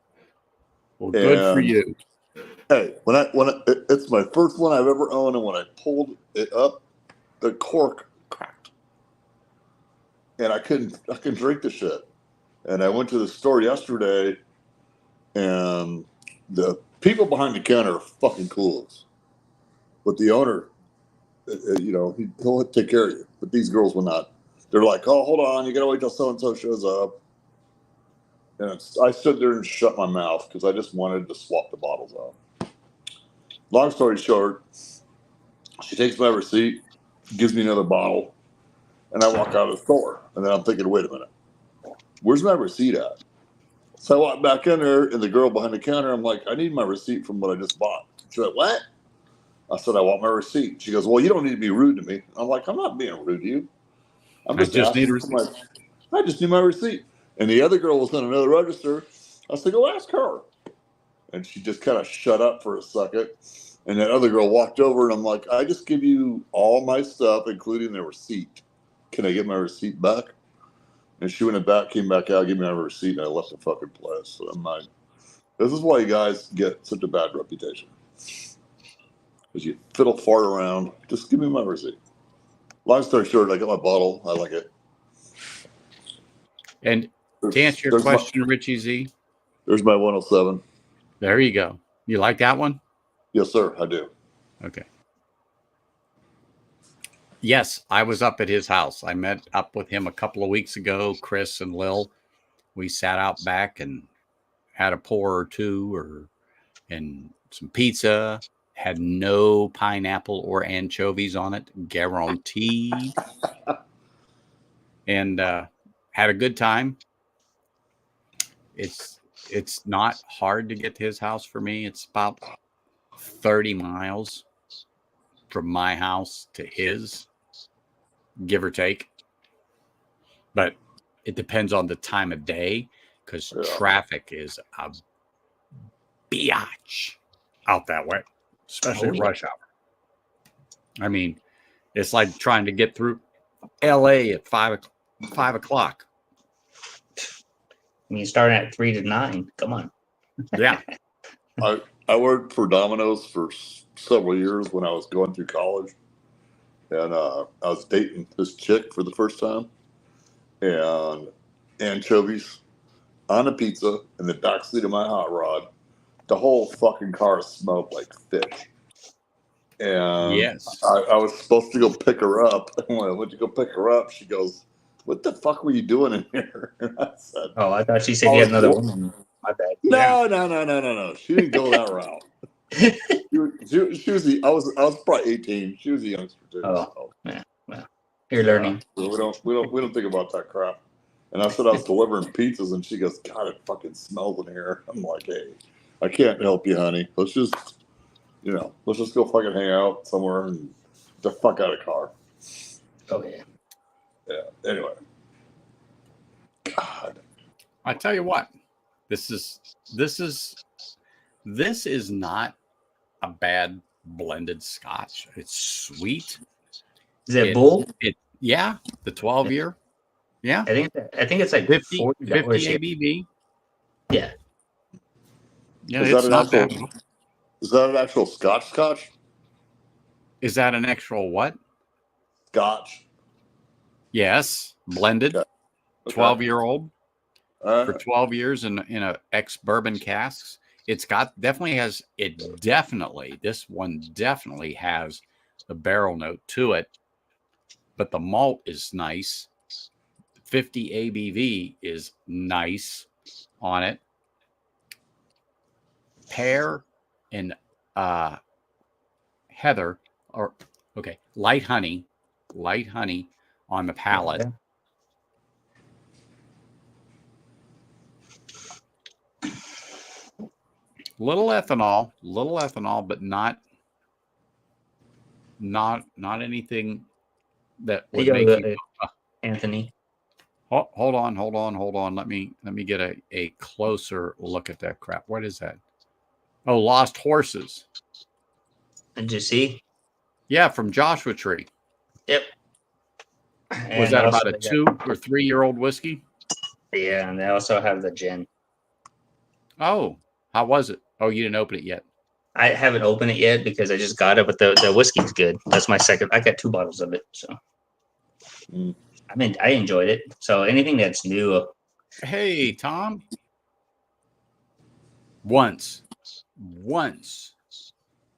[SPEAKER 1] Well, good for you.
[SPEAKER 2] Hey, it's my first one I've ever owned, and when I pulled it up, the cork cracked, and I couldn't drink the shit. And I went to the store yesterday, and the people behind the counter are fucking cool, but the owner, he'll take care of you. But these girls will not. They're like, oh, hold on, you gotta wait till so and so shows up. And I stood there and shut my mouth because I just wanted to swap the bottles out. Long story short, she takes my receipt, gives me another bottle, and I walk out of the store. And then I'm thinking, wait a minute, where's my receipt at? So I walk back in there, and the girl behind the counter, I'm like, I need my receipt from what I just bought. She's like, what? I said, I want my receipt. She goes, well, you don't need to be rude to me. I'm like, I'm not being rude to you. I'm
[SPEAKER 1] I
[SPEAKER 2] just
[SPEAKER 1] just need a
[SPEAKER 2] asking for
[SPEAKER 1] receipt.
[SPEAKER 2] I just need my receipt. And the other girl was in another register. I said, go ask her. And she just kind of shut up for a second. And that other girl walked over, and I'm like, I just give you all my stuff, including the receipt. Can I get my receipt back? And she went back, came back out, gave me my receipt, and I left the fucking place. So I'm like, this is why you guys get such a bad reputation. Because you fiddle fart around. Just give me my receipt. Long story short, I got my bottle. I like it.
[SPEAKER 1] And to answer your question, Richie Z,
[SPEAKER 2] there's my 107.
[SPEAKER 1] there you go. You like that one?
[SPEAKER 2] Yes, sir. I do.
[SPEAKER 1] Okay. Yes, I was up at his house. I met up with him a couple of weeks ago, Chris and Lil. We sat out back and had a pour or two and some pizza. Had no pineapple or anchovies on it, guaranteed. And had a good time. It's not hard to get to his house for me. It's about 30 miles from my house to his, give or take. But it depends on the time of day because traffic is a biatch out that way, especially at rush hour. I mean, it's like trying to get through LA at 5 o'clock.
[SPEAKER 3] I mean, starting at 3 to 9. Come on.
[SPEAKER 1] Yeah.
[SPEAKER 2] I worked for Domino's for several years when I was going through college. And I was dating this chick for the first time. And anchovies on a pizza in the backseat of my hot rod. The whole fucking car smelled like fish. And
[SPEAKER 1] yes,
[SPEAKER 2] I was supposed to go pick her up. And when I went to go pick her up, she goes, what the fuck were you doing in here? And I said,
[SPEAKER 3] oh, I thought she said you had another woman. My bad.
[SPEAKER 2] No. She didn't go that route. she was I was probably 18. She was a youngster too.
[SPEAKER 3] Oh, so. Yeah. Well, you're learning.
[SPEAKER 2] So we don't think about that crap. And I said I was delivering pizzas, and she goes, God, it fucking smells in here. I'm like, hey, I can't help you, honey. Let's just go fucking hang out somewhere and get the fuck out of the car.
[SPEAKER 3] Okay.
[SPEAKER 2] Yeah. Anyway. God.
[SPEAKER 1] I tell you what, this is not a bad blended Scotch. It's sweet.
[SPEAKER 3] Is it bull?
[SPEAKER 1] Yeah, the 12-year. Yeah,
[SPEAKER 3] I think it's like
[SPEAKER 1] 50
[SPEAKER 3] $40
[SPEAKER 1] ABV.
[SPEAKER 3] Yeah.
[SPEAKER 1] Yeah, it's not bad.
[SPEAKER 2] Is that an actual Scotch?
[SPEAKER 1] Is that an actual what?
[SPEAKER 2] Scotch.
[SPEAKER 1] Yes, blended.
[SPEAKER 2] Okay.
[SPEAKER 1] 12-year-old for 12 years in a ex-bourbon casks. This one definitely has the barrel note to it, but the malt is nice. 50 ABV is nice on it. Pear and heather light honey on the palate.
[SPEAKER 3] Okay.
[SPEAKER 1] Little ethanol, but not anything that would make you.
[SPEAKER 3] Anthony.
[SPEAKER 1] Hold on. Let me get a closer look at that crap. What is that? Oh, Lost Horses.
[SPEAKER 3] Did you see?
[SPEAKER 1] Yeah, from Joshua Tree.
[SPEAKER 3] Yep.
[SPEAKER 1] Was that about a 2 or 3 year old whiskey?
[SPEAKER 3] Yeah, and they also have the gin.
[SPEAKER 1] Oh, how was it? Oh, you didn't open it yet.
[SPEAKER 3] I haven't opened it yet because I just got it, but the whiskey's good. That's my second. I got 2 bottles of it, so I enjoyed it. So anything that's new.
[SPEAKER 1] Hey, Tom. Once,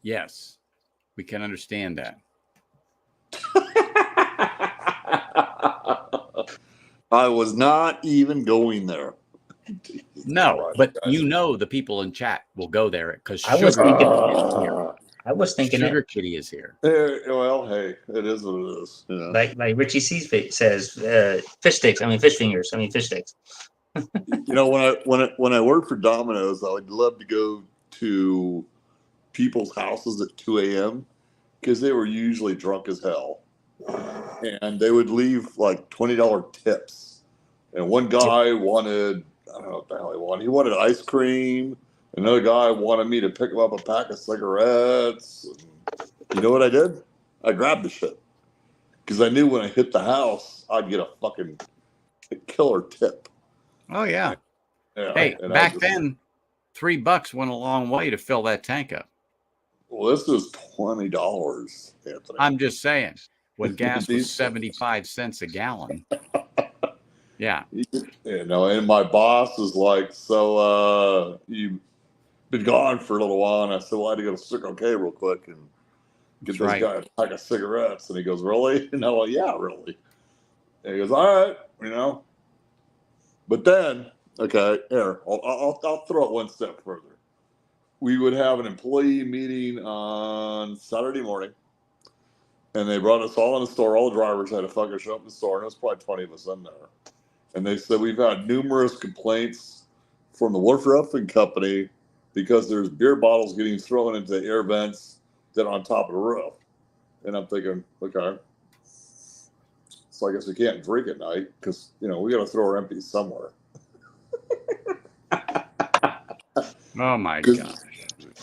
[SPEAKER 1] yes, we can understand that.
[SPEAKER 2] I was not even going there.
[SPEAKER 1] No,
[SPEAKER 2] Right,
[SPEAKER 1] but
[SPEAKER 2] guys.
[SPEAKER 1] you know the people in chat will go there because
[SPEAKER 3] I was
[SPEAKER 1] Sugar
[SPEAKER 3] thinking
[SPEAKER 1] Kitty is here.
[SPEAKER 3] I was thinking
[SPEAKER 1] Sugar
[SPEAKER 3] it.
[SPEAKER 1] Kitty is here.
[SPEAKER 2] Well, hey, it is what it is. You know.
[SPEAKER 3] Like Richie C says, fish sticks. I mean, fish fingers. I mean, fish sticks.
[SPEAKER 2] You know, when I worked for Domino's, I would love to go to people's houses at 2 a.m. because they were usually drunk as hell, and they would leave like $20 tips. And one guy wanted, I don't know what the hell he wanted. He wanted ice cream. Another guy wanted me to pick him up a pack of cigarettes. And you know what I did? I grabbed the shit because I knew when I hit the house, I'd get a fucking killer tip.
[SPEAKER 1] Oh yeah.
[SPEAKER 2] Yeah,
[SPEAKER 1] Hey,
[SPEAKER 2] and
[SPEAKER 1] back then, $3 went a long way to fill that tank up.
[SPEAKER 2] Well, this is $20, Anthony.
[SPEAKER 1] I'm just saying, when gas was
[SPEAKER 2] These-
[SPEAKER 1] 75 cents a gallon. Yeah.
[SPEAKER 2] You know, and my boss is like, so you've been gone for a little while. And I said, well, I had to go to Circle K real quick and get
[SPEAKER 1] That's
[SPEAKER 2] this
[SPEAKER 1] right.
[SPEAKER 2] guy a pack of cigarettes. And he goes, really? And I'm like, yeah, really. And he goes, all right, you know. But then, okay, here, I'll throw it one step further. We would have an employee meeting on Saturday morning, and they brought us all in the store. All the drivers had to fucking show up in the store, and there was probably 20 of us in there. And they said, we've had numerous complaints from the waterproofing company because there's beer bottles getting thrown into the air vents that are on top of the roof. And I'm thinking, okay, so I guess we can't drink at night because, you know, we got to throw our empties somewhere.
[SPEAKER 1] Oh my gosh.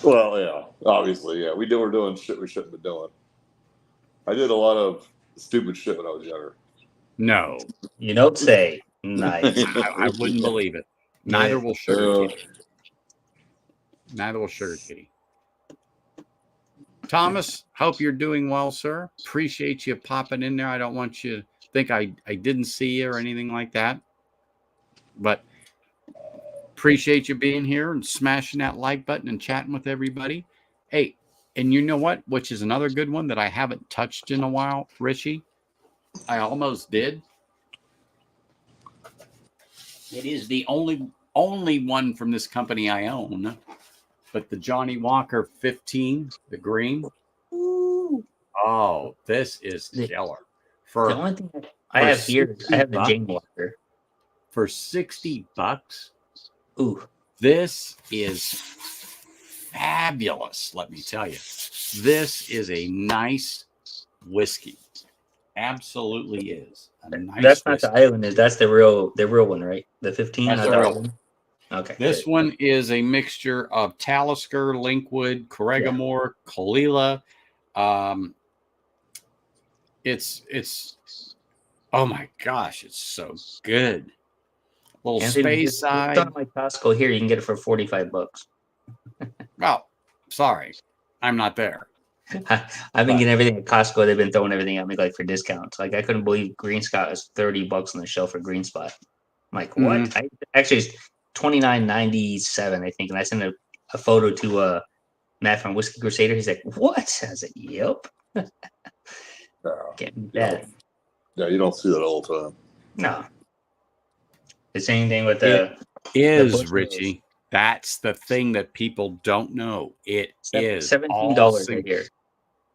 [SPEAKER 2] Well, yeah, obviously, yeah. We're doing shit we shouldn't be doing. I did a lot of stupid shit when I was younger.
[SPEAKER 1] No,
[SPEAKER 3] You don't say. Nice.
[SPEAKER 1] I wouldn't believe it. Neither will Sugar Kitty. Neither will Sugar Kitty. Thomas, hope you're doing well, sir. Appreciate you popping in there. I don't want you to think I didn't see you or anything like that. But appreciate you being here and smashing that like button and chatting with everybody. Hey, and you know what? Which is another good one that I haven't touched in a while, Richie. I almost did. It is the only one from this company I own, but the Johnny Walker 15, the green.
[SPEAKER 3] Ooh.
[SPEAKER 1] Oh, this is killer.
[SPEAKER 3] The only thing I have here is I have the Jane Walker.
[SPEAKER 1] For $60.
[SPEAKER 3] Ooh.
[SPEAKER 1] This is fabulous, let me tell you. This is a nice whiskey. Absolutely is. A nice
[SPEAKER 3] That's
[SPEAKER 1] whiskey.
[SPEAKER 3] not the island, that's the real one, right? The 15.
[SPEAKER 1] That's the real one.
[SPEAKER 3] Okay.
[SPEAKER 1] This one is a mixture of Talisker, Linkwood, Correggamore, Kalila. It's oh my gosh, it's so good. Little space side.
[SPEAKER 3] On my Costco here, you can get it for $45.
[SPEAKER 1] Well, sorry, I'm not there.
[SPEAKER 3] I've been getting everything at Costco. They've been throwing everything at me like for discounts. Like I couldn't believe Green Spot was $30 on the shelf for Green Spot. I'm like, what? Actually, it's $29.97, I think. And I sent a photo to Matt from Whiskey Crusader. He's like, what? I was like, yep. Can't beat that.
[SPEAKER 2] Yeah, you don't see that all the time.
[SPEAKER 3] No. The same thing with the
[SPEAKER 1] Richie. That's the thing that people don't know. It is
[SPEAKER 3] $17 right here.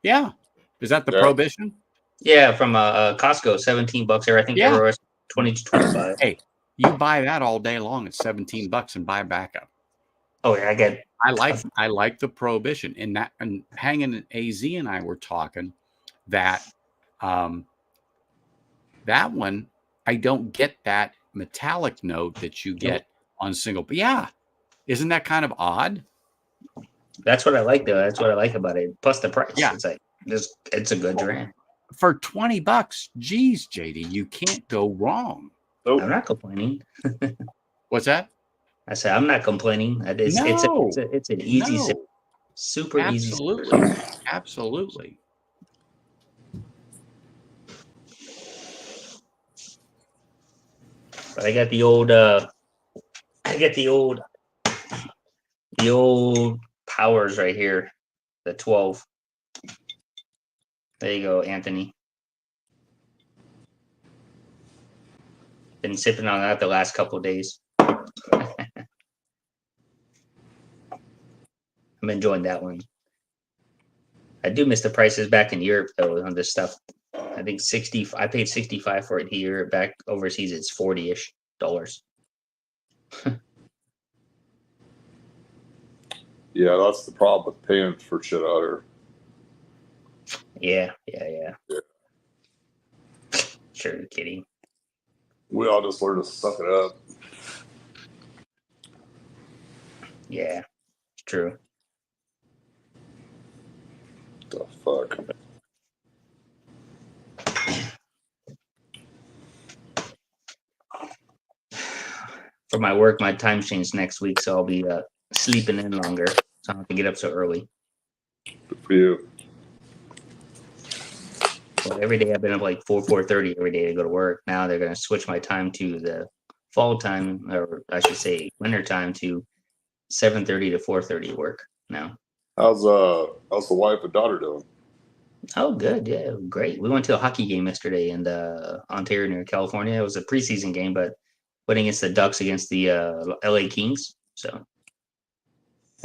[SPEAKER 1] Yeah. Is that the Prohibition?
[SPEAKER 3] Yeah, from Costco, $17 here. I think everywhere else 20 to 25.
[SPEAKER 1] Hey, you buy that all day long at $17 and buy a backup.
[SPEAKER 3] Oh yeah,
[SPEAKER 1] I like the Prohibition. And Hanging at AZ and I were talking that that one, I don't get that metallic note that you get on single. But yeah, isn't that kind of odd?
[SPEAKER 3] That's what I like, though. That's what I like about it. Plus the price.
[SPEAKER 1] Yeah.
[SPEAKER 3] It's like it's a good brand.
[SPEAKER 1] For $20, geez, JD, you can't go wrong.
[SPEAKER 2] Nope.
[SPEAKER 3] I'm not complaining.
[SPEAKER 1] What's that?
[SPEAKER 3] I said I'm not complaining. It's an easy, super easy.
[SPEAKER 1] Absolutely.
[SPEAKER 3] But I got the old Powers right here, the 12. There you go, Anthony. Been sipping on that the last couple of days. I'm enjoying that one. I do miss the prices back in Europe though on this stuff. I think 60. I paid 65 for it here. Back overseas, it's 40-ish dollars.
[SPEAKER 2] Yeah, that's the problem with paying for shit out here.
[SPEAKER 3] Yeah.
[SPEAKER 2] Yeah.
[SPEAKER 3] Sure, kidding.
[SPEAKER 2] We all just learn to suck it up.
[SPEAKER 3] Yeah, it's true.
[SPEAKER 2] The fuck.
[SPEAKER 3] For my work, my time changed next week, so I'll be sleeping in longer. So I don't have to get up so early.
[SPEAKER 2] Good for you.
[SPEAKER 3] Well, every day I've been up like 4:30 every day to go to work. Now they're going to switch my time to the fall time, or I should say winter time, to 7:30 to 4:30 work now.
[SPEAKER 2] How's the wife and daughter doing?
[SPEAKER 3] Oh, good. Yeah, great. We went to a hockey game yesterday in Ontario near California. It was a preseason game, but went against the Ducks against the LA Kings. So,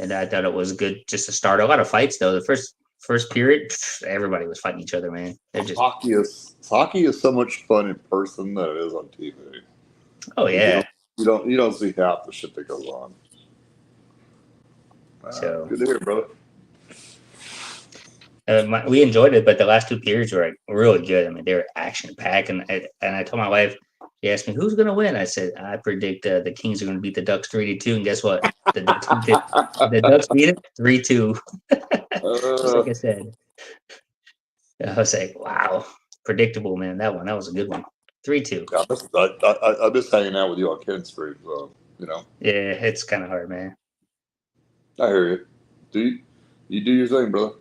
[SPEAKER 3] and I thought it was good just to start. A lot of fights though. The first period, everybody was fighting each other, man. They're just
[SPEAKER 2] Hockey is so much fun in person than it is on TV.
[SPEAKER 3] oh yeah.
[SPEAKER 2] You don't see half the shit that goes on.
[SPEAKER 3] So
[SPEAKER 2] Good to hear, brother.
[SPEAKER 3] We enjoyed it, but the last 2 periods were like really good. I mean, they were action packed, and I told my wife. She asked me who's going to win. I said I predict the Kings are going to beat the Ducks 3-2, and guess what? The Ducks beat it 3-2. Just like I said. I was like, wow, predictable, man. That was a good one. 3-2.
[SPEAKER 2] Yeah, I miss hanging out with you on Ken Street, so
[SPEAKER 3] Yeah, it's kind of hard, man.
[SPEAKER 2] I hear you. You do your thing, brother?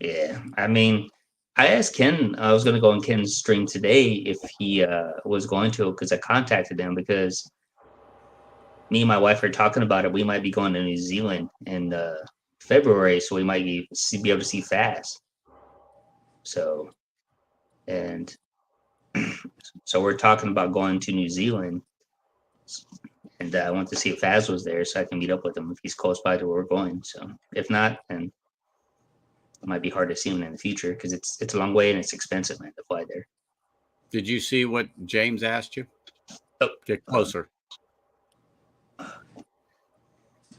[SPEAKER 3] Yeah, I mean, I asked Ken. I was going to go on Ken's stream today if he was going to, because I contacted him because me and my wife are talking about it. We might be going to New Zealand in February, so we might be able to see Faz. So, and so we're talking about going to New Zealand, and I want to see if Faz was there so I can meet up with him if he's close by to where we're going. So, if not, then it might be hard to see him in the future because it's a long way and it's expensive, man, to fly there.
[SPEAKER 1] Did you see what James asked you?
[SPEAKER 3] Oh,
[SPEAKER 1] get closer.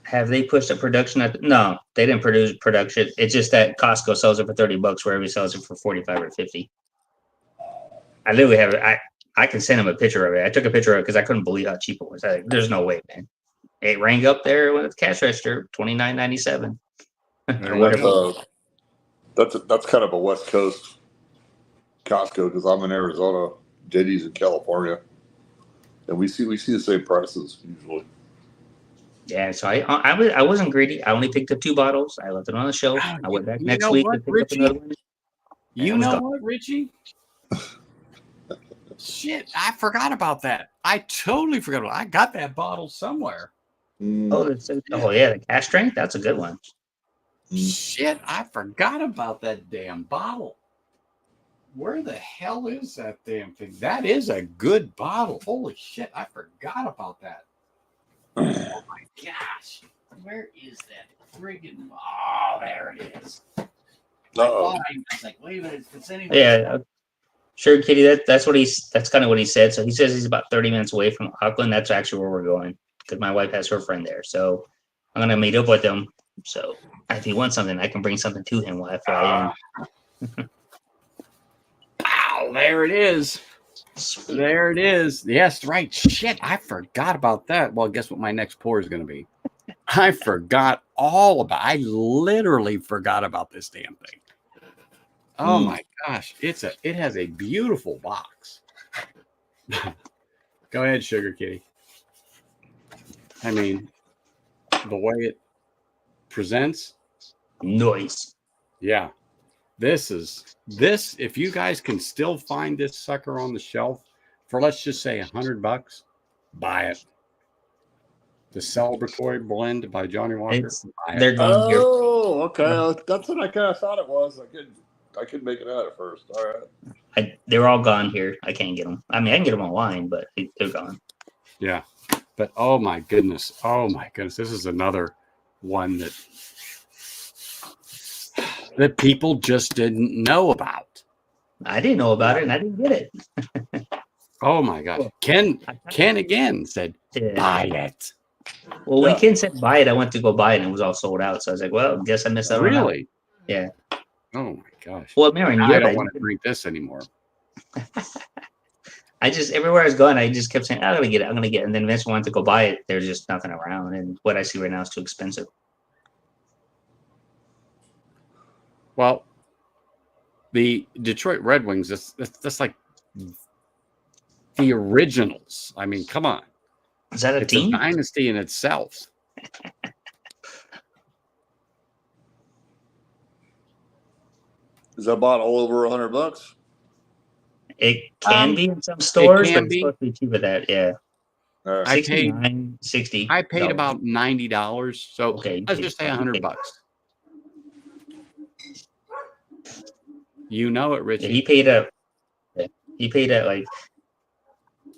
[SPEAKER 3] Have they pushed the production? No, they didn't produce production. It's just that Costco sells it for $30, wherever he sells it for 45 or 50. I literally have it. I can send him a picture of it. I took a picture of it because I couldn't believe how cheap it was. There's no way, man. It rang up there with the cash register, $29.97.
[SPEAKER 2] That's kind of a West Coast Costco because I'm in Arizona, JD's in California, and we see the same prices usually.
[SPEAKER 3] Yeah, so I wasn't greedy. I only picked up 2 bottles. I left it on the shelf. I went back next week and picked up another one.
[SPEAKER 1] You know what, Richie? Shit, I forgot about that. I totally forgot. I got that bottle somewhere.
[SPEAKER 3] Oh, yeah, the cash strength. That's a good one.
[SPEAKER 1] Shit, I forgot about that damn bottle. Where the hell is that damn thing? That is a good bottle. Holy shit, I forgot about that. Oh my gosh. Where is that friggin'? Oh, there it is. I was like, wait a minute, it's anyway.
[SPEAKER 3] Yeah, sure, Kitty. That's kind of what he said. So he says he's about 30 minutes away from Auckland. That's actually where we're going because my wife has her friend there. So I'm gonna meet up with him. So if he wants something, I can bring something to him while I fly in.
[SPEAKER 1] Wow, there it is. Sweet. There it is. Yes, right. Shit, I forgot about that. Well, guess what my next pour is going to be? I forgot I literally forgot about this damn thing. Oh my gosh, it has a beautiful box. Go ahead, Sugar Kitty. I mean, the way it presents,
[SPEAKER 3] noise.
[SPEAKER 1] Yeah. This, if you guys can still find this sucker on the shelf for, let's just say $100, buy it. The Celebratory Blend by Johnny Walker.
[SPEAKER 3] They're going here.
[SPEAKER 2] Oh, okay. That's what I kind of thought it was. I could make it out at first. All right.
[SPEAKER 3] They're all gone here. I can't get them. I mean, I can get them online, but they're gone.
[SPEAKER 1] Yeah. But oh my goodness. This is another one that people just didn't know about.
[SPEAKER 3] I didn't know about it, and I didn't get it.
[SPEAKER 1] Oh my gosh. Ken again said,
[SPEAKER 3] Yeah.
[SPEAKER 1] buy it.
[SPEAKER 3] Well, when Ken said buy it, I went to go buy it, and it was all sold out. So I was like, well, guess I missed out on that.
[SPEAKER 1] Really?
[SPEAKER 3] Yeah.
[SPEAKER 1] Oh my gosh.
[SPEAKER 3] Well, Marin,
[SPEAKER 1] I
[SPEAKER 3] you're
[SPEAKER 1] don't
[SPEAKER 3] right.
[SPEAKER 1] want to drink this anymore.
[SPEAKER 3] I just, everywhere I was going, I just kept saying, I'm going to get it. I'm going to get it. And then eventually wanted to go buy it. There's just nothing around. And what I see right now is too expensive.
[SPEAKER 1] Well, the Detroit Red Wings, that's like the originals. I mean, come on.
[SPEAKER 3] Is that a
[SPEAKER 1] It's
[SPEAKER 3] team?
[SPEAKER 1] a dynasty in itself.
[SPEAKER 2] Is that bought all over $100?
[SPEAKER 3] It can be in some stores,
[SPEAKER 1] can
[SPEAKER 3] but it's
[SPEAKER 1] be.
[SPEAKER 3] supposed to be cheaper than that. Yeah.
[SPEAKER 2] All right.
[SPEAKER 1] I paid
[SPEAKER 3] 69, 60.
[SPEAKER 1] I paid about $90. So
[SPEAKER 3] Okay,
[SPEAKER 1] let's just say $100. You know it,
[SPEAKER 3] Yeah,
[SPEAKER 1] Richie.
[SPEAKER 3] he paid at like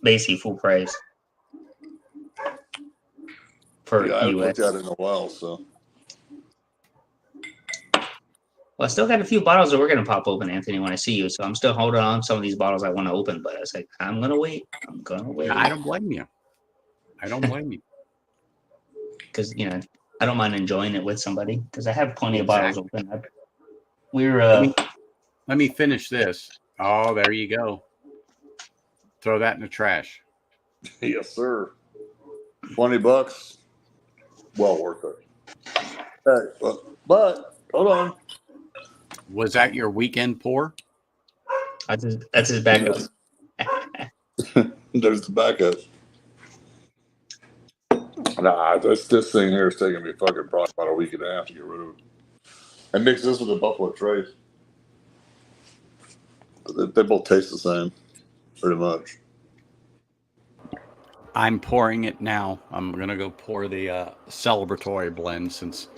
[SPEAKER 3] basically full price for
[SPEAKER 2] Yeah, I haven't
[SPEAKER 3] US.
[SPEAKER 2] looked at it in a while, so.
[SPEAKER 3] Well, I still got a few bottles that we're gonna pop open, Anthony, when I see you. So I'm still holding on to some of these bottles I want to open, but I was like, I'm gonna wait.
[SPEAKER 1] I don't blame you. I don't blame you.
[SPEAKER 3] Because I don't mind enjoying it with somebody because I have plenty of bottles open. We're
[SPEAKER 1] Let me finish this. Oh, there you go. Throw that in the trash.
[SPEAKER 2] Yes, sir. $20. Well worth it. Hey, but hold on.
[SPEAKER 1] Was that your weekend pour?
[SPEAKER 3] that's his backup.
[SPEAKER 2] There's the backup. Nah, this thing here is taking me fucking probably about a week and a half to get rid of it. I mix this with the Buffalo Trace. They both taste the same, pretty much.
[SPEAKER 1] I'm pouring it now. I'm going to go pour the celebratory blend since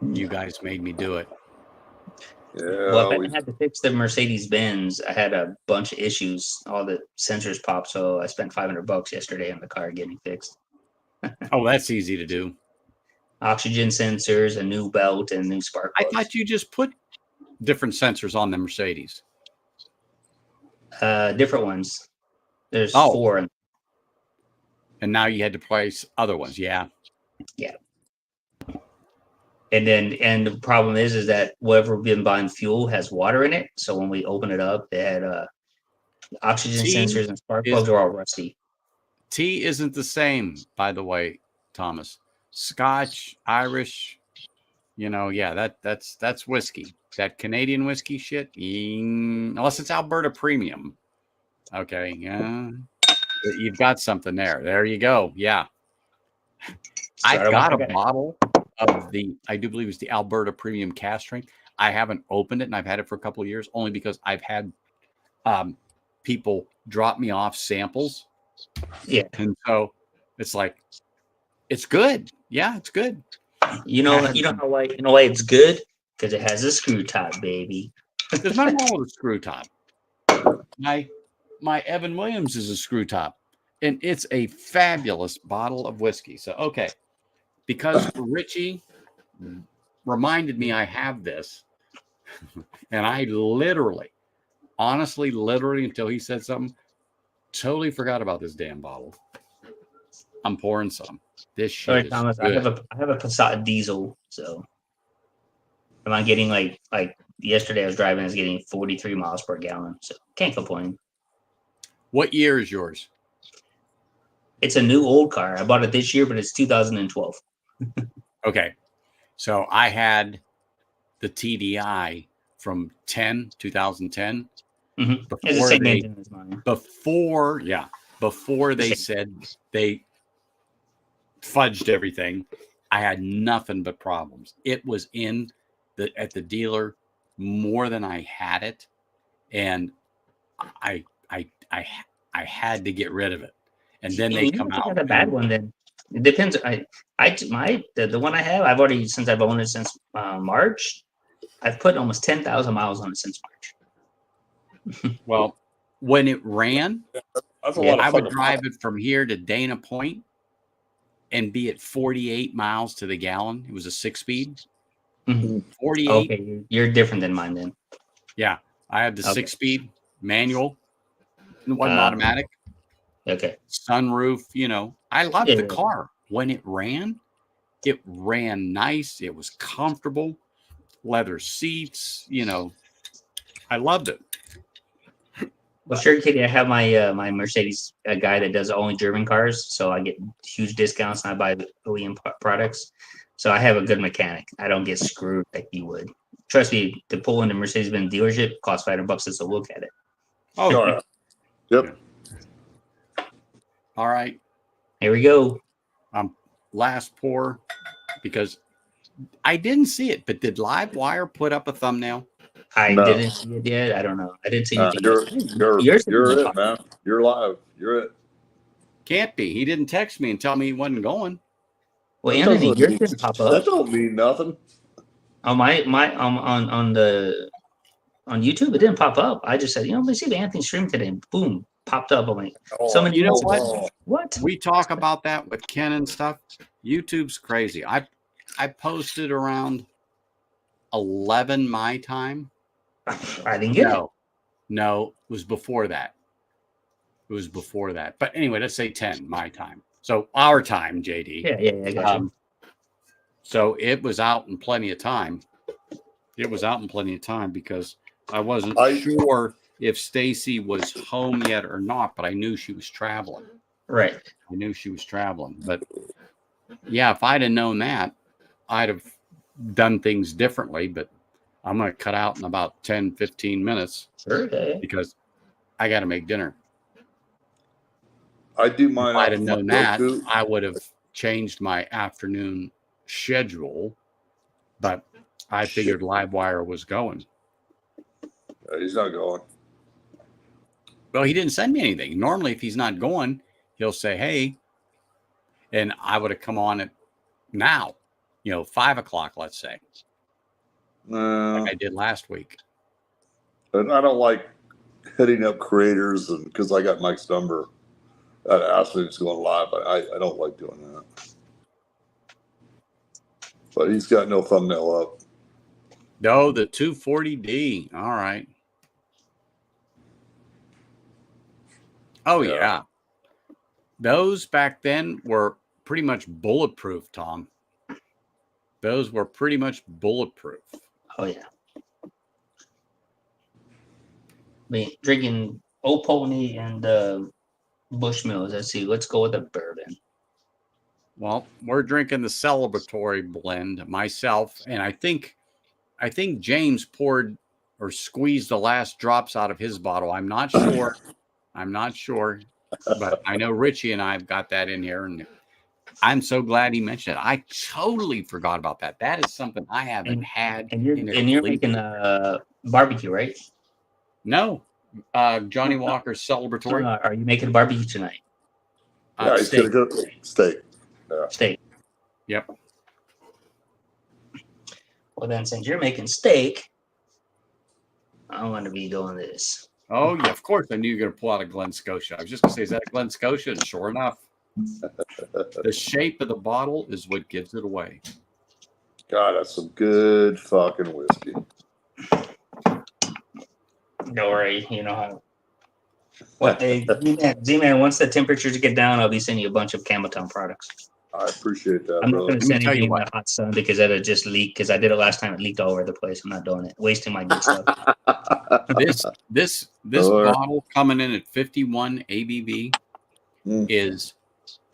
[SPEAKER 1] you guys made me do it.
[SPEAKER 2] Yeah.
[SPEAKER 3] Well, I had to fix the Mercedes Benz. I had a bunch of issues. All the sensors popped, so I spent $500 yesterday on the car getting fixed.
[SPEAKER 1] Oh, that's easy to do.
[SPEAKER 3] Oxygen sensors, a new belt, and new spark
[SPEAKER 1] I
[SPEAKER 3] plugs.
[SPEAKER 1] thought you just put different sensors on the Mercedes.
[SPEAKER 3] Different ones. There's 4.
[SPEAKER 1] And now you had to place other ones. Yeah.
[SPEAKER 3] Yeah. And the problem is that whatever we've been buying fuel has water in it. So when we open it up, they had oxygen sensors and spark plugs are all rusty.
[SPEAKER 1] Tea isn't the same, by the way, Thomas. Scotch, Irish, that's whiskey. That Canadian whiskey shit, unless it's Alberta Premium. Okay, yeah. You've got something there. There you go. Yeah. I've got a bottle of I do believe it's the Alberta Premium Cask Strength. I haven't opened it, and I've had it for a couple of years, only because I've had people drop me off samples.
[SPEAKER 3] Yeah.
[SPEAKER 1] And so it's like, it's good. Yeah, it's good.
[SPEAKER 3] You know why it's good? Because it has a screw top, baby.
[SPEAKER 1] There's nothing wrong with a screw top. My Evan Williams is a screw top, and it's a fabulous bottle of whiskey. So, okay, because Richie reminded me I have this, and I honestly, until he said something, totally forgot about this damn bottle. I'm pouring some. This shit
[SPEAKER 3] All right,
[SPEAKER 1] is
[SPEAKER 3] Thomas,
[SPEAKER 1] good.
[SPEAKER 3] I have a Passat diesel, so am I getting like yesterday I was driving, I was getting 43 miles per gallon, so can't complain.
[SPEAKER 1] What year is yours?
[SPEAKER 3] It's a new old car. I bought it this year, but it's 2012.
[SPEAKER 1] Okay. So I had the TDI from 2010.
[SPEAKER 3] Mm-hmm. It's the same engine as mine. Before they said they fudged everything, I had nothing but problems. It was at the dealer more than I had it, and I had to get rid of it. And then they come out. Not a bad one. Then it depends. The one I have, since I've owned it since March. I've put almost 10,000 miles on it since March.
[SPEAKER 1] Well, when it ran, I would drive it from here to Dana Point, and be at 48 miles to the gallon. It was a 6-speed.
[SPEAKER 3] Mhm.
[SPEAKER 1] 48.
[SPEAKER 3] Okay, you're different than mine then.
[SPEAKER 1] Yeah, I had the
[SPEAKER 3] Okay.
[SPEAKER 1] 6-speed manual. It wasn't
[SPEAKER 3] Uh,
[SPEAKER 1] automatic.
[SPEAKER 3] Okay.
[SPEAKER 1] Sunroof. I loved the
[SPEAKER 3] Yeah.
[SPEAKER 1] car when it ran. It ran nice. It was comfortable. Leather seats. I loved it.
[SPEAKER 3] Well, sure, Kitty. I have my Mercedes, a guy that does only German cars, so I get huge discounts and I buy the OEM products. So I have a good mechanic. I don't get screwed like you would. Trust me, to pull into Mercedes-Benz dealership costs $500 just to look at it.
[SPEAKER 1] Oh,
[SPEAKER 2] All right. Yep.
[SPEAKER 1] all right.
[SPEAKER 3] Here we go.
[SPEAKER 1] Last pour, because I didn't see it, but did Livewire put up a thumbnail?
[SPEAKER 3] I
[SPEAKER 2] No.
[SPEAKER 3] didn't see it yet. I don't know. I didn't see anything.
[SPEAKER 2] You're
[SPEAKER 3] Yours
[SPEAKER 2] you're
[SPEAKER 3] didn't
[SPEAKER 2] it,
[SPEAKER 3] pop
[SPEAKER 2] man. You're live. You're it.
[SPEAKER 1] Can't be. He didn't text me and tell me he wasn't going.
[SPEAKER 3] Well,
[SPEAKER 2] That
[SPEAKER 3] Anthony,
[SPEAKER 2] doesn't
[SPEAKER 3] yours
[SPEAKER 2] mean-
[SPEAKER 3] didn't pop
[SPEAKER 2] That
[SPEAKER 3] up.
[SPEAKER 2] don't mean nothing.
[SPEAKER 3] On my on YouTube, it didn't pop up. I just said, let me see the Anthony stream today. And boom, popped up. I'm like, so many
[SPEAKER 1] You know
[SPEAKER 3] minutes
[SPEAKER 1] what?
[SPEAKER 3] ago. What?
[SPEAKER 1] We talk about that with Ken and stuff. YouTube's crazy. I posted around 11 my time.
[SPEAKER 3] I didn't get it.
[SPEAKER 1] No, it was before that. But anyway, let's say 10 my time. So our time, JD.
[SPEAKER 3] Yeah, I got you.
[SPEAKER 1] So it was out in plenty of time. Because I wasn't sure if Stacy was home yet or not, but I knew she was traveling.
[SPEAKER 3] Right.
[SPEAKER 1] But yeah, if I'd have known that, I'd have done things differently. But I'm going to cut out in about 10, 15 minutes because I got to make dinner.
[SPEAKER 2] I do mine.
[SPEAKER 1] If I'd have known that, I would have changed my afternoon schedule. But I figured Livewire was going.
[SPEAKER 2] He's not going.
[SPEAKER 1] Well, he didn't send me anything. Normally, if he's not going, he'll say, hey, and I would have come on it now, 5 o'clock, let's say, like I did last week.
[SPEAKER 2] And I don't like hitting up creators, and because I got Mike's number, that asked me it's going live. I don't like doing that. But he's got no thumbnail up.
[SPEAKER 1] No, the 240D. All right. Oh, yeah. Those back then were pretty much bulletproof, Tom. Those were pretty much bulletproof.
[SPEAKER 3] Oh, yeah. I mean, drinking Old Pony and Bushmills. Let's see. Let's go with a bourbon.
[SPEAKER 1] Well, we're drinking the celebratory blend, myself, and I think James poured or squeezed the last drops out of his bottle. I'm not sure, but I know Richie and I have got that in here, and I'm so glad he mentioned it. I totally forgot about that. That is something I haven't had.
[SPEAKER 3] And you're making a barbecue, right?
[SPEAKER 1] No, Johnny Walker's celebratory.
[SPEAKER 3] Are you making barbecue tonight?
[SPEAKER 2] Yeah, he's gonna go steak. Yeah.
[SPEAKER 3] Steak.
[SPEAKER 1] Yep.
[SPEAKER 3] Well, then, since you're making steak, I'm going to be doing this.
[SPEAKER 1] Oh, yeah, of course. I knew you were going to pull out a Glen Scotia. I was just going to say, is that a Glen Scotia? And sure enough, the shape of the bottle is what gives it away.
[SPEAKER 2] God, that's some good fucking whiskey.
[SPEAKER 3] Don't worry, you know how. What, Z-Man, once the temperatures get down, I'll be sending you a bunch of Camelton products.
[SPEAKER 2] I appreciate that,
[SPEAKER 3] I'm not
[SPEAKER 2] brother.
[SPEAKER 3] going to send anything in the hot sun because that'll just leak. Because I did it last time; it leaked all over the place. I'm not doing it. Wasting my good stuff.
[SPEAKER 1] This bottle coming in at 51 ABV is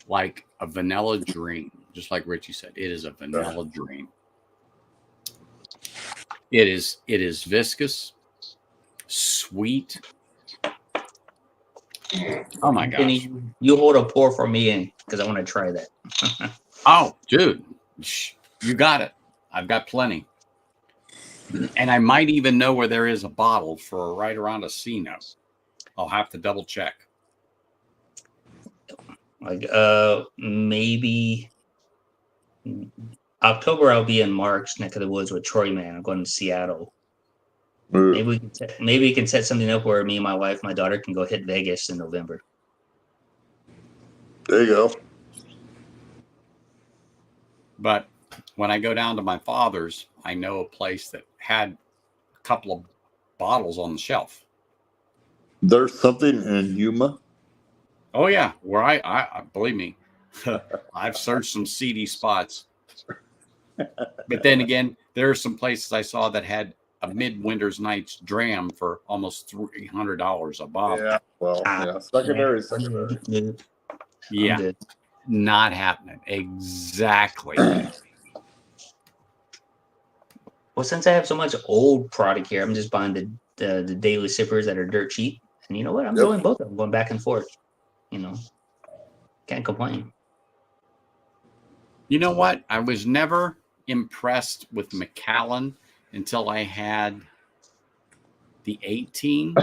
[SPEAKER 1] like a vanilla dream, just like Richie said. It is a vanilla dream. It is viscous, sweet. Oh my gosh!
[SPEAKER 3] You hold a pour for me, because I want to try that.
[SPEAKER 1] Oh, dude, you got it. I've got plenty. And I might even know where there is a bottle for right around a C note. I'll have to double check.
[SPEAKER 3] Like maybe October I'll be in Mark's neck of the woods with Troy Man. I'm going to Seattle. Maybe we can set something up where me and my wife, my daughter can go hit Vegas in November.
[SPEAKER 2] There you go.
[SPEAKER 1] But when I go down to my father's, I know a place that had a couple of bottles on the shelf.
[SPEAKER 2] There's something in Yuma.
[SPEAKER 1] Oh yeah, where I believe me, I've searched some seedy spots. But then again, there are some places I saw that had a midwinter's night's dram for almost $300 a bottle.
[SPEAKER 2] Yeah. Well,
[SPEAKER 3] Ah,
[SPEAKER 2] yeah. Secondary.
[SPEAKER 3] Yeah, I'm
[SPEAKER 1] Yeah,
[SPEAKER 3] good.
[SPEAKER 1] not happening. Exactly.
[SPEAKER 3] Well, since I have so much old product here, I'm just buying the daily sippers that are dirt cheap. And you know what? I'm
[SPEAKER 2] Yep.
[SPEAKER 3] enjoying both of them, going back and forth. You know, can't complain.
[SPEAKER 1] You know what? I was never impressed with Macallan until I had the 18.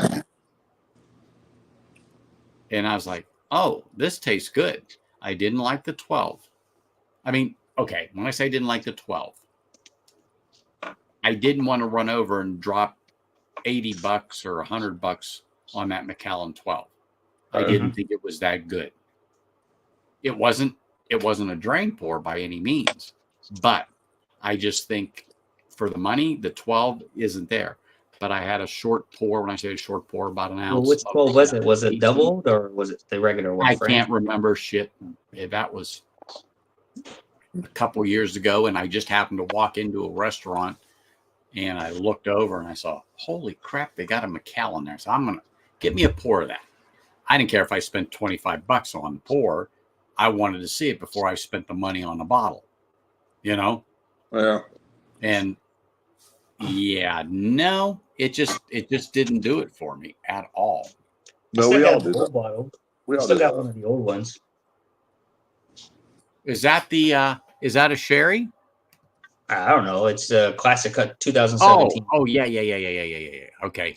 [SPEAKER 1] And I was like, oh, this tastes good. I didn't like the 12. I mean, okay, when I say I didn't like the 12, I didn't want to run over and drop $80 or $100 on that Macallan 12. I didn't think it was that good. It wasn't a drain pour by any means, but I just think for the money, the 12 isn't there. But I had a short pour. When I say a short pour, about an
[SPEAKER 3] Well,
[SPEAKER 1] ounce.
[SPEAKER 3] which 12 was it? Was it
[SPEAKER 1] 18.
[SPEAKER 3] doubled or was it the regular one?
[SPEAKER 1] I
[SPEAKER 3] Frank?
[SPEAKER 1] can't remember shit. That was a couple years ago, and I just happened to walk into a restaurant, and I looked over and I saw, holy crap, they got a Macallan there. So I'm gonna get me a pour of that. I didn't care if I spent $25 on the pour. I wanted to see it before I spent the money on the bottle. You know?
[SPEAKER 2] Yeah.
[SPEAKER 1] And yeah, no, it just didn't do it for me at all.
[SPEAKER 2] No,
[SPEAKER 3] still
[SPEAKER 2] we
[SPEAKER 3] got
[SPEAKER 2] all
[SPEAKER 3] the
[SPEAKER 2] do that.
[SPEAKER 3] old bottle.
[SPEAKER 2] We all
[SPEAKER 3] Still
[SPEAKER 2] do
[SPEAKER 3] got
[SPEAKER 2] that.
[SPEAKER 3] one of the old ones.
[SPEAKER 1] Is that a sherry?
[SPEAKER 3] I don't know. It's a classic cut 2017.
[SPEAKER 1] Oh yeah. Okay.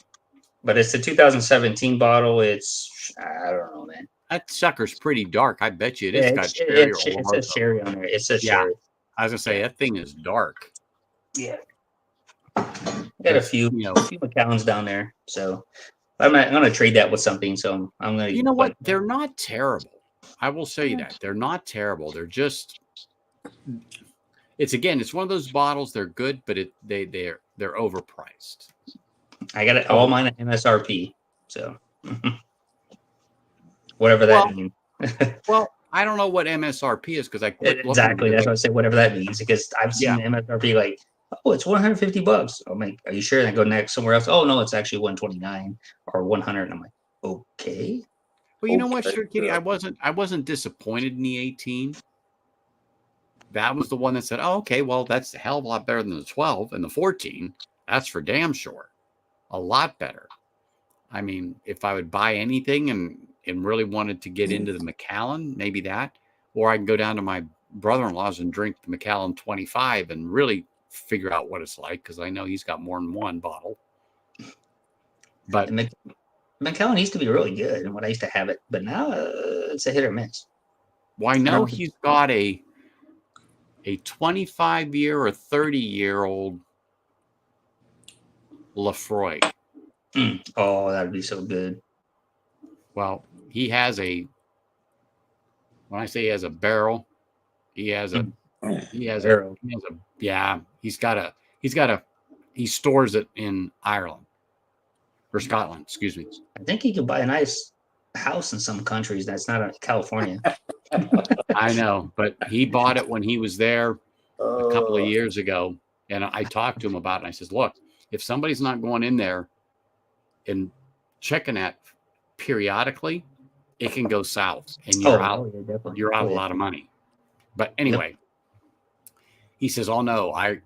[SPEAKER 3] But it's the 2017 bottle. It's I don't know, man.
[SPEAKER 1] That sucker's pretty dark. I bet you it
[SPEAKER 3] Yeah,
[SPEAKER 1] is got sherry or
[SPEAKER 3] it says
[SPEAKER 1] Oloroso.
[SPEAKER 3] sherry on there. It says
[SPEAKER 1] Yeah.
[SPEAKER 3] sherry.
[SPEAKER 1] I was gonna say that thing is dark.
[SPEAKER 3] Yeah. Got a few Macallans down there. So I'm gonna trade that with something. So I'm gonna
[SPEAKER 1] You know what? They're not terrible. I will say that. They're not terrible. They're just it's one of those bottles, they're good, but they're overpriced.
[SPEAKER 3] I got it all mine at MSRP. So whatever that means.
[SPEAKER 1] Well, I don't know what MSRP is because I quit looking.
[SPEAKER 3] Exactly. That's what I say. Whatever that means, because I've seen MSRP like, oh, it's $150. I'm like, are you sure? And I go next somewhere else. Oh no, it's actually 129 or 100. And I'm like, okay.
[SPEAKER 1] Well, you know what, Sure Kitty, I wasn't disappointed in the 18. That was the one that said, oh, okay, well, that's a hell of a lot better than the 12 and the 14. That's for damn sure. A lot better. I mean, if I would buy anything and really wanted to get into the Macallan, maybe that, or I can go down to my brother-in-law's and drink the Macallan 25 and really figure out what it's like, because I know he's got more than one bottle. But
[SPEAKER 3] Macallan used to be really good and when I used to have it, but now it's a hit or miss.
[SPEAKER 1] Well, I know he's got a 25-year or 30-year-old Lefroy.
[SPEAKER 3] Oh, that'd be so good.
[SPEAKER 1] Well, he has when I say he has a barrel, he stores it in Ireland or Scotland, excuse me.
[SPEAKER 3] I think you could buy a nice house in some countries that's not California.
[SPEAKER 1] I know, but he bought it when he was there a couple of years ago. And I talked to him about it. And I says, look, if somebody's not going in there and checking that periodically, it can go south and you're out a lot of money. But anyway, he says, oh no, I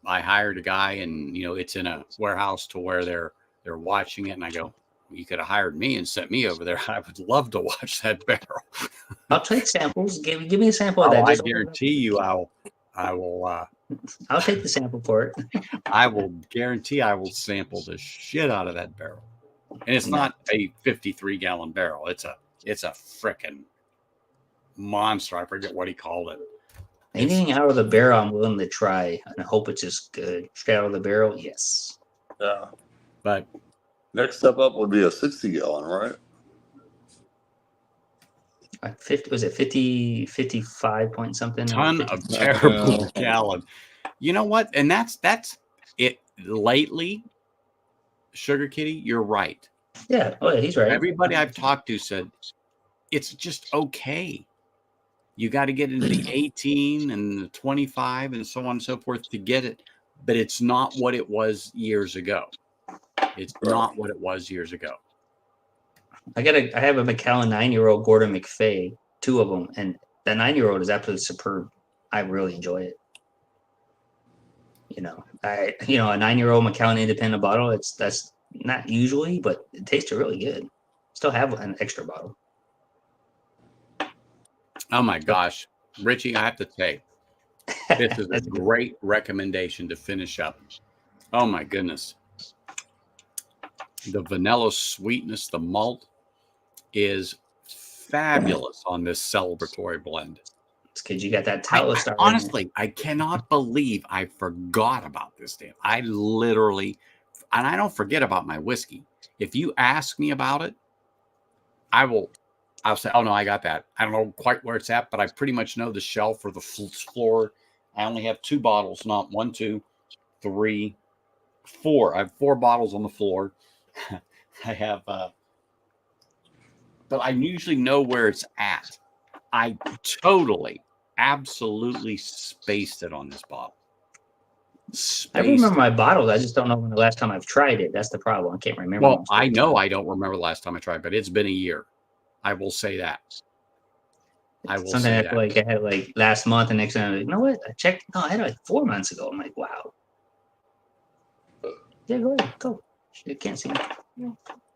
[SPEAKER 1] hired a guy and it's in a warehouse to where they're watching it. And I go, you could have hired me and sent me over there. I would love to watch that barrel.
[SPEAKER 3] I'll take samples. Give me a sample of that.
[SPEAKER 1] I guarantee you I will
[SPEAKER 3] I'll take the sample for it.
[SPEAKER 1] I will guarantee I will sample the shit out of that barrel. And it's not a 53-gallon barrel. It's a frickin' monster. I forget what he called it.
[SPEAKER 3] Anything out of the barrel I'm willing to try. And I hope it's just good. Straight out of the barrel, yes.
[SPEAKER 2] Yeah.
[SPEAKER 1] But
[SPEAKER 2] next step up would be a 60-gallon, right?
[SPEAKER 3] 50 was it 50, 55 point something? Or
[SPEAKER 1] Ton
[SPEAKER 3] 50,
[SPEAKER 1] of terrible gallon. You know what? And that's it. Lately, Sugar Kitty, you're right.
[SPEAKER 3] yeah. Oh yeah, he's right.
[SPEAKER 1] Everybody I've talked to said it's just okay. You got to get into the 18 and the 25 and so on and so forth to get it, but it's not what it was years ago. It's not what it was years ago.
[SPEAKER 3] I have a Macallan 9-year-old Gordon McFay, 2 of them, and that 9-year-old is absolutely superb. I really enjoy it. A 9-year-old Macallan Independent bottle. That's not usually, but it tasted really good. Still have an extra bottle.
[SPEAKER 1] Oh my gosh, Richie, I have to say, this is a great recommendation to finish up. Oh my goodness. The vanilla sweetness, the malt is fabulous on this celebratory blend.
[SPEAKER 3] It's because you got that tallow star.
[SPEAKER 1] Honestly, I cannot believe I forgot about this damn. I literally, and I don't forget about my whiskey. If you ask me about it, I'll say, oh no, I got that. I don't know quite where it's at, but I pretty much know the shelf or the floor. I only have 2 bottles, not 1, 2, 3, 4. I have 4 bottles on the floor. I have, but I usually know where it's at. I totally, absolutely spaced it on this bottle.
[SPEAKER 3] I remember my bottles. I just don't know when the last time I've tried it. That's the problem. I can't remember.
[SPEAKER 1] Well, I know I don't remember the last time I tried, but it's been a year. I will say that. I will
[SPEAKER 3] Something
[SPEAKER 1] say
[SPEAKER 3] that
[SPEAKER 1] that.
[SPEAKER 3] like I had like last month, and next time, you know what? I checked. No, I had it like 4 months ago. I'm like, wow. Yeah, go ahead. Go. You can't see me.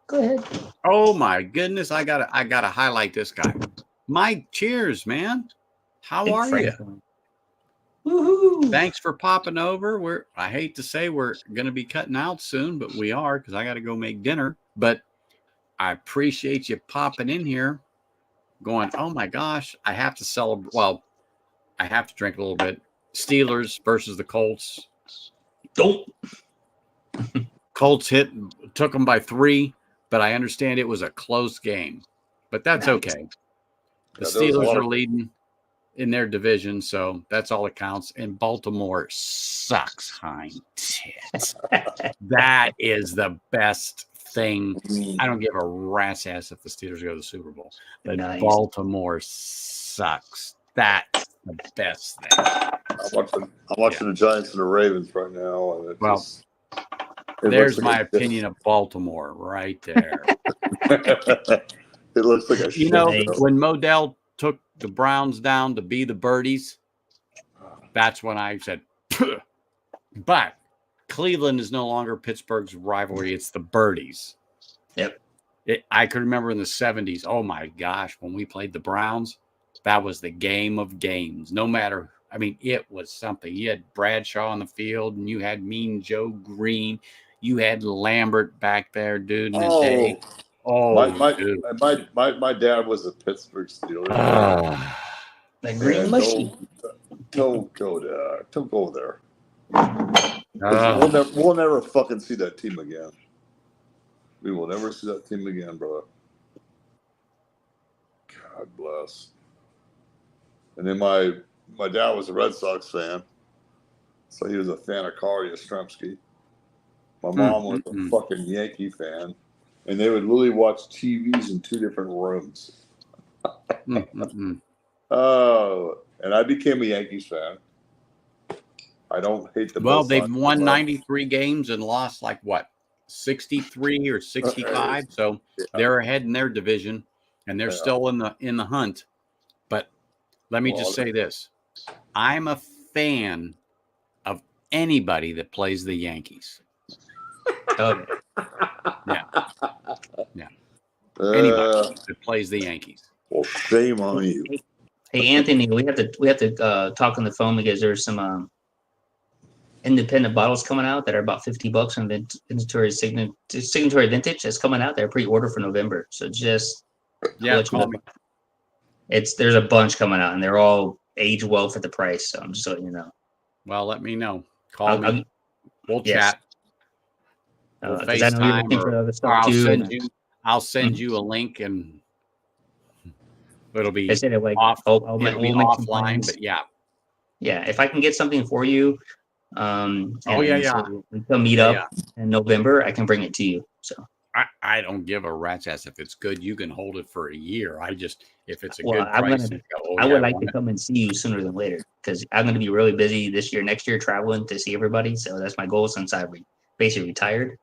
[SPEAKER 3] Go ahead.
[SPEAKER 1] Oh my goodness, I gotta highlight this guy. Mike, cheers, man. How
[SPEAKER 3] Big
[SPEAKER 1] are you?
[SPEAKER 3] Franklin. Woohoo!
[SPEAKER 1] Thanks for popping over. I hate to say we're gonna be cutting out soon, but we are because I gotta go make dinner. But I appreciate you popping in here, going, oh my gosh, I have to celebrate. Well, I have to drink a little bit. Steelers versus the Colts.
[SPEAKER 3] Don't.
[SPEAKER 1] Colts took them by 3, but I understand it was a close game. But that's okay. The Steelers are leading in their division, so that's all that counts. And Baltimore sucks, hind tits. That is the best thing. I don't give a rat's ass if the Steelers go to the Super Bowl, but nice. Baltimore sucks. That's the best thing.
[SPEAKER 2] I'm watching the Giants and the Ravens right now, and
[SPEAKER 1] there's my opinion of Baltimore right there.
[SPEAKER 2] It looks like a
[SPEAKER 1] when Modell took the Browns down to be the Birdies, that's when I said, Puh. But Cleveland is no longer Pittsburgh's rivalry. It's the Birdies.
[SPEAKER 3] Yep.
[SPEAKER 1] I could remember in the 70s, oh my gosh, when we played the Browns, that was the game of games. No matter, I mean, it was something. You had Bradshaw on the field, and you had Mean Joe Green. You had Lambert back there, dude, in the day. Oh,
[SPEAKER 2] my dad was a Pittsburgh Steelers.
[SPEAKER 3] The green mushy.
[SPEAKER 2] Don't go there. Don't go there. We'll never fucking see that team again. We will never see that team again, brother. God bless. And then my dad was a Red Sox fan, so he was a fan of Carl Yastrzemski. My mom was a fucking Yankee fan, and they would literally watch TVs in 2 different rooms. Oh, and I became a Yankees fan. I don't hate the.
[SPEAKER 1] Well, they've won 93 games and lost like what, 63 or 65. So they're ahead in their division, and they're still in the hunt. But let me just say this: I'm a fan of anybody that plays the Yankees. Yeah. Anybody that plays the Yankees.
[SPEAKER 2] Well, shame on you.
[SPEAKER 3] Hey Anthony, we have to talk on the phone because there's some independent bottles coming out that are about $50 from Signatory Vintage that's coming out. They're pre-order for November. So just
[SPEAKER 1] call me.
[SPEAKER 3] There's a bunch coming out and they're all age well for the price. So I'm just letting you know.
[SPEAKER 1] Well, let me know. Call me. We'll chat. We'll FaceTime, or I'll send you a link, and It'll
[SPEAKER 3] I
[SPEAKER 1] be
[SPEAKER 3] said it like
[SPEAKER 1] off.
[SPEAKER 3] we'll
[SPEAKER 1] It'll be
[SPEAKER 3] make some
[SPEAKER 1] offline,
[SPEAKER 3] plans.
[SPEAKER 1] but yeah.
[SPEAKER 3] Yeah, if I can get something for you,
[SPEAKER 1] Oh yeah,
[SPEAKER 3] and
[SPEAKER 1] yeah,
[SPEAKER 3] so we can meet
[SPEAKER 1] yeah,
[SPEAKER 3] up
[SPEAKER 1] yeah.
[SPEAKER 3] in November, I can bring it to you. So,
[SPEAKER 1] I don't give a rat's ass if it's good. You can hold it for a year. I just if it's a
[SPEAKER 3] well,
[SPEAKER 1] good price, you go, oh
[SPEAKER 3] I
[SPEAKER 1] yeah,
[SPEAKER 3] would
[SPEAKER 1] I
[SPEAKER 3] like to
[SPEAKER 1] want it.
[SPEAKER 3] come and see you sooner than later because I'm going to be really busy this year, next year, traveling to see everybody. So that's my goal since I basically retired.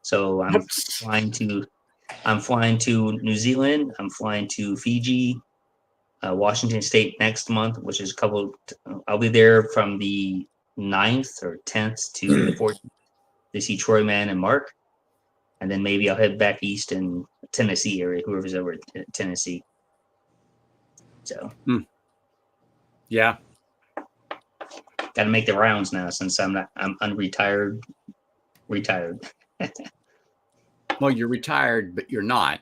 [SPEAKER 3] So
[SPEAKER 1] Whoops.
[SPEAKER 3] I'm flying to New Zealand. I'm flying to Fiji, Washington State next month, which is a couple. I'll be there from the 9th or 10th to the 14th to see Troy Man and Mark, and then maybe I'll head back east in Tennessee area, whoever's over in Tennessee. So
[SPEAKER 1] Yeah.
[SPEAKER 3] got to make the rounds now since I'm unretired. Retired.
[SPEAKER 1] Well, you're retired, but you're not.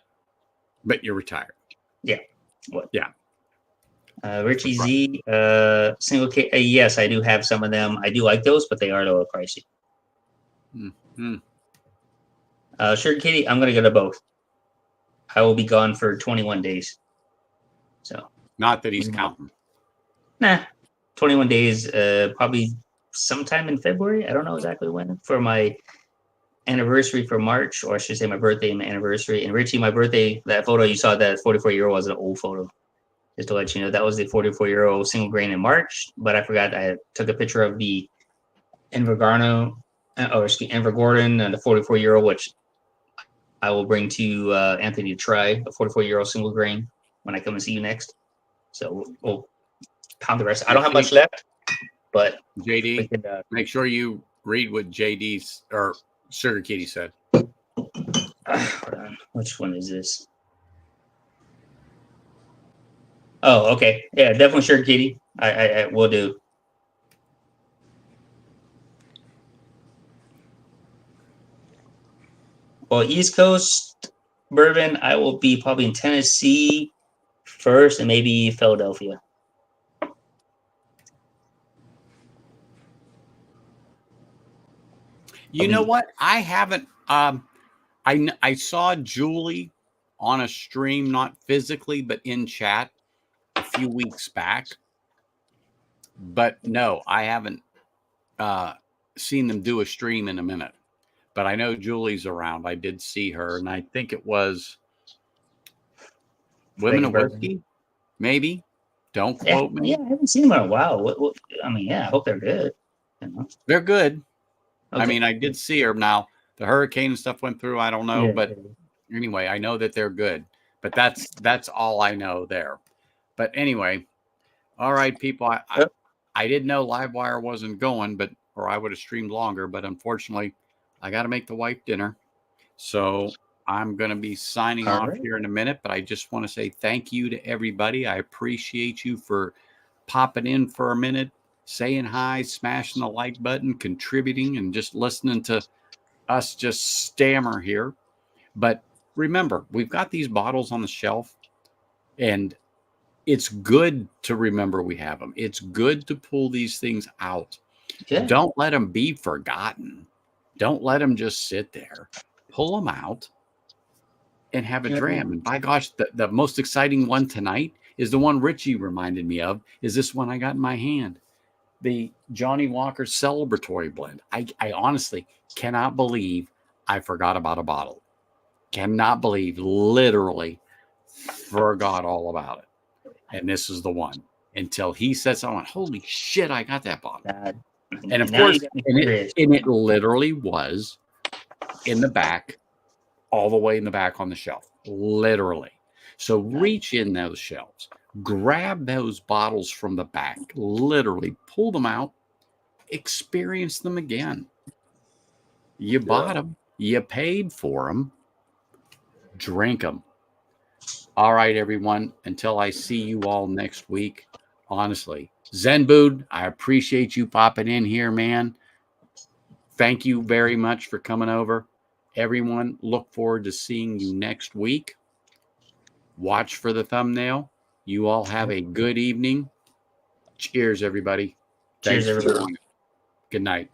[SPEAKER 1] But you're retired.
[SPEAKER 3] Yeah. What?
[SPEAKER 1] Yeah.
[SPEAKER 3] Richie Z, single case. Yes, I do have some of them. I do like those, but they are a little pricey.
[SPEAKER 1] Mm-hmm.
[SPEAKER 3] Sugar Kitty, I'm gonna go to both. I will be gone for 21 days. So
[SPEAKER 1] Not that he's counting.
[SPEAKER 3] Nah, 21 days. Probably sometime in February. I don't know exactly when for my anniversary for March, or I should say my birthday and my anniversary. And Richie, my birthday, that photo you saw, that 44-year-old was an old photo. Just to let you know, that was the 44-year-old single grain in March. But I forgot I took a picture of the Invergordon, the 44-year-old, which I will bring to Anthony to try, a 44-year-old single grain when I come and see you next. So we'll pound the rest. I don't have much left, but
[SPEAKER 1] JD,
[SPEAKER 3] we can,
[SPEAKER 1] make sure you read what JD's or Sugar Kitty said.
[SPEAKER 3] hold on. Which one is this? Oh, okay. Yeah, definitely Sugar Kitty. I will do. Well, East Coast bourbon, I will be probably in Tennessee first and maybe Philadelphia.
[SPEAKER 1] You know what? I haven't. I saw Julie on a stream, not physically, but in chat a few weeks back. But no, I haven't seen them do a stream in a minute. But I know Julie's around. I did see her, and I think it was Women of Whiskey, maybe. Don't quote me.
[SPEAKER 3] Yeah, I haven't seen them in a while. I mean, yeah, I hope they're good. You know?
[SPEAKER 1] They're good.
[SPEAKER 3] Okay.
[SPEAKER 1] I mean, I did see her. Now the hurricane and stuff went through. I don't know,
[SPEAKER 3] Yeah,
[SPEAKER 1] but anyway, I know that they're good. But that's all I know there. But anyway, all right, people. I didn't know Livewire wasn't going, or I would have streamed longer. But unfortunately, I got to make the wife dinner, so I'm going to be signing off here in a minute. But I just want to say thank you to everybody. I appreciate you for popping in for a minute, saying hi, smashing the like button, contributing, and just listening to us just stammer here. But remember, we've got these bottles on the shelf, and it's good to remember we have them. It's good to pull these things out.
[SPEAKER 3] Yeah.
[SPEAKER 1] Don't let them be forgotten. Don't let them just sit there. Pull them out and have a dram. And by gosh, the most exciting one tonight is the one Richie reminded me of, is this one I got in my hand. The Johnny Walker Celebratory Blend. I honestly cannot believe I forgot about a bottle. Cannot believe, literally forgot all about it. And this is the one. Until he said something, holy shit, I got that bottle. And of course, it literally was in the back, all the way in the back on the shelf, literally. So reach in those shelves, grab those bottles from the back, literally pull them out, experience them again. You bought them, you paid for them, drink them. All right, everyone, until I see you all next week, honestly, Zenbood, I appreciate you popping in here, man. Thank you very much for coming over. Everyone, look forward to seeing you next week. Watch for the thumbnail. You all have a good evening. Cheers, everybody.
[SPEAKER 3] Cheers, everybody.
[SPEAKER 1] Good night.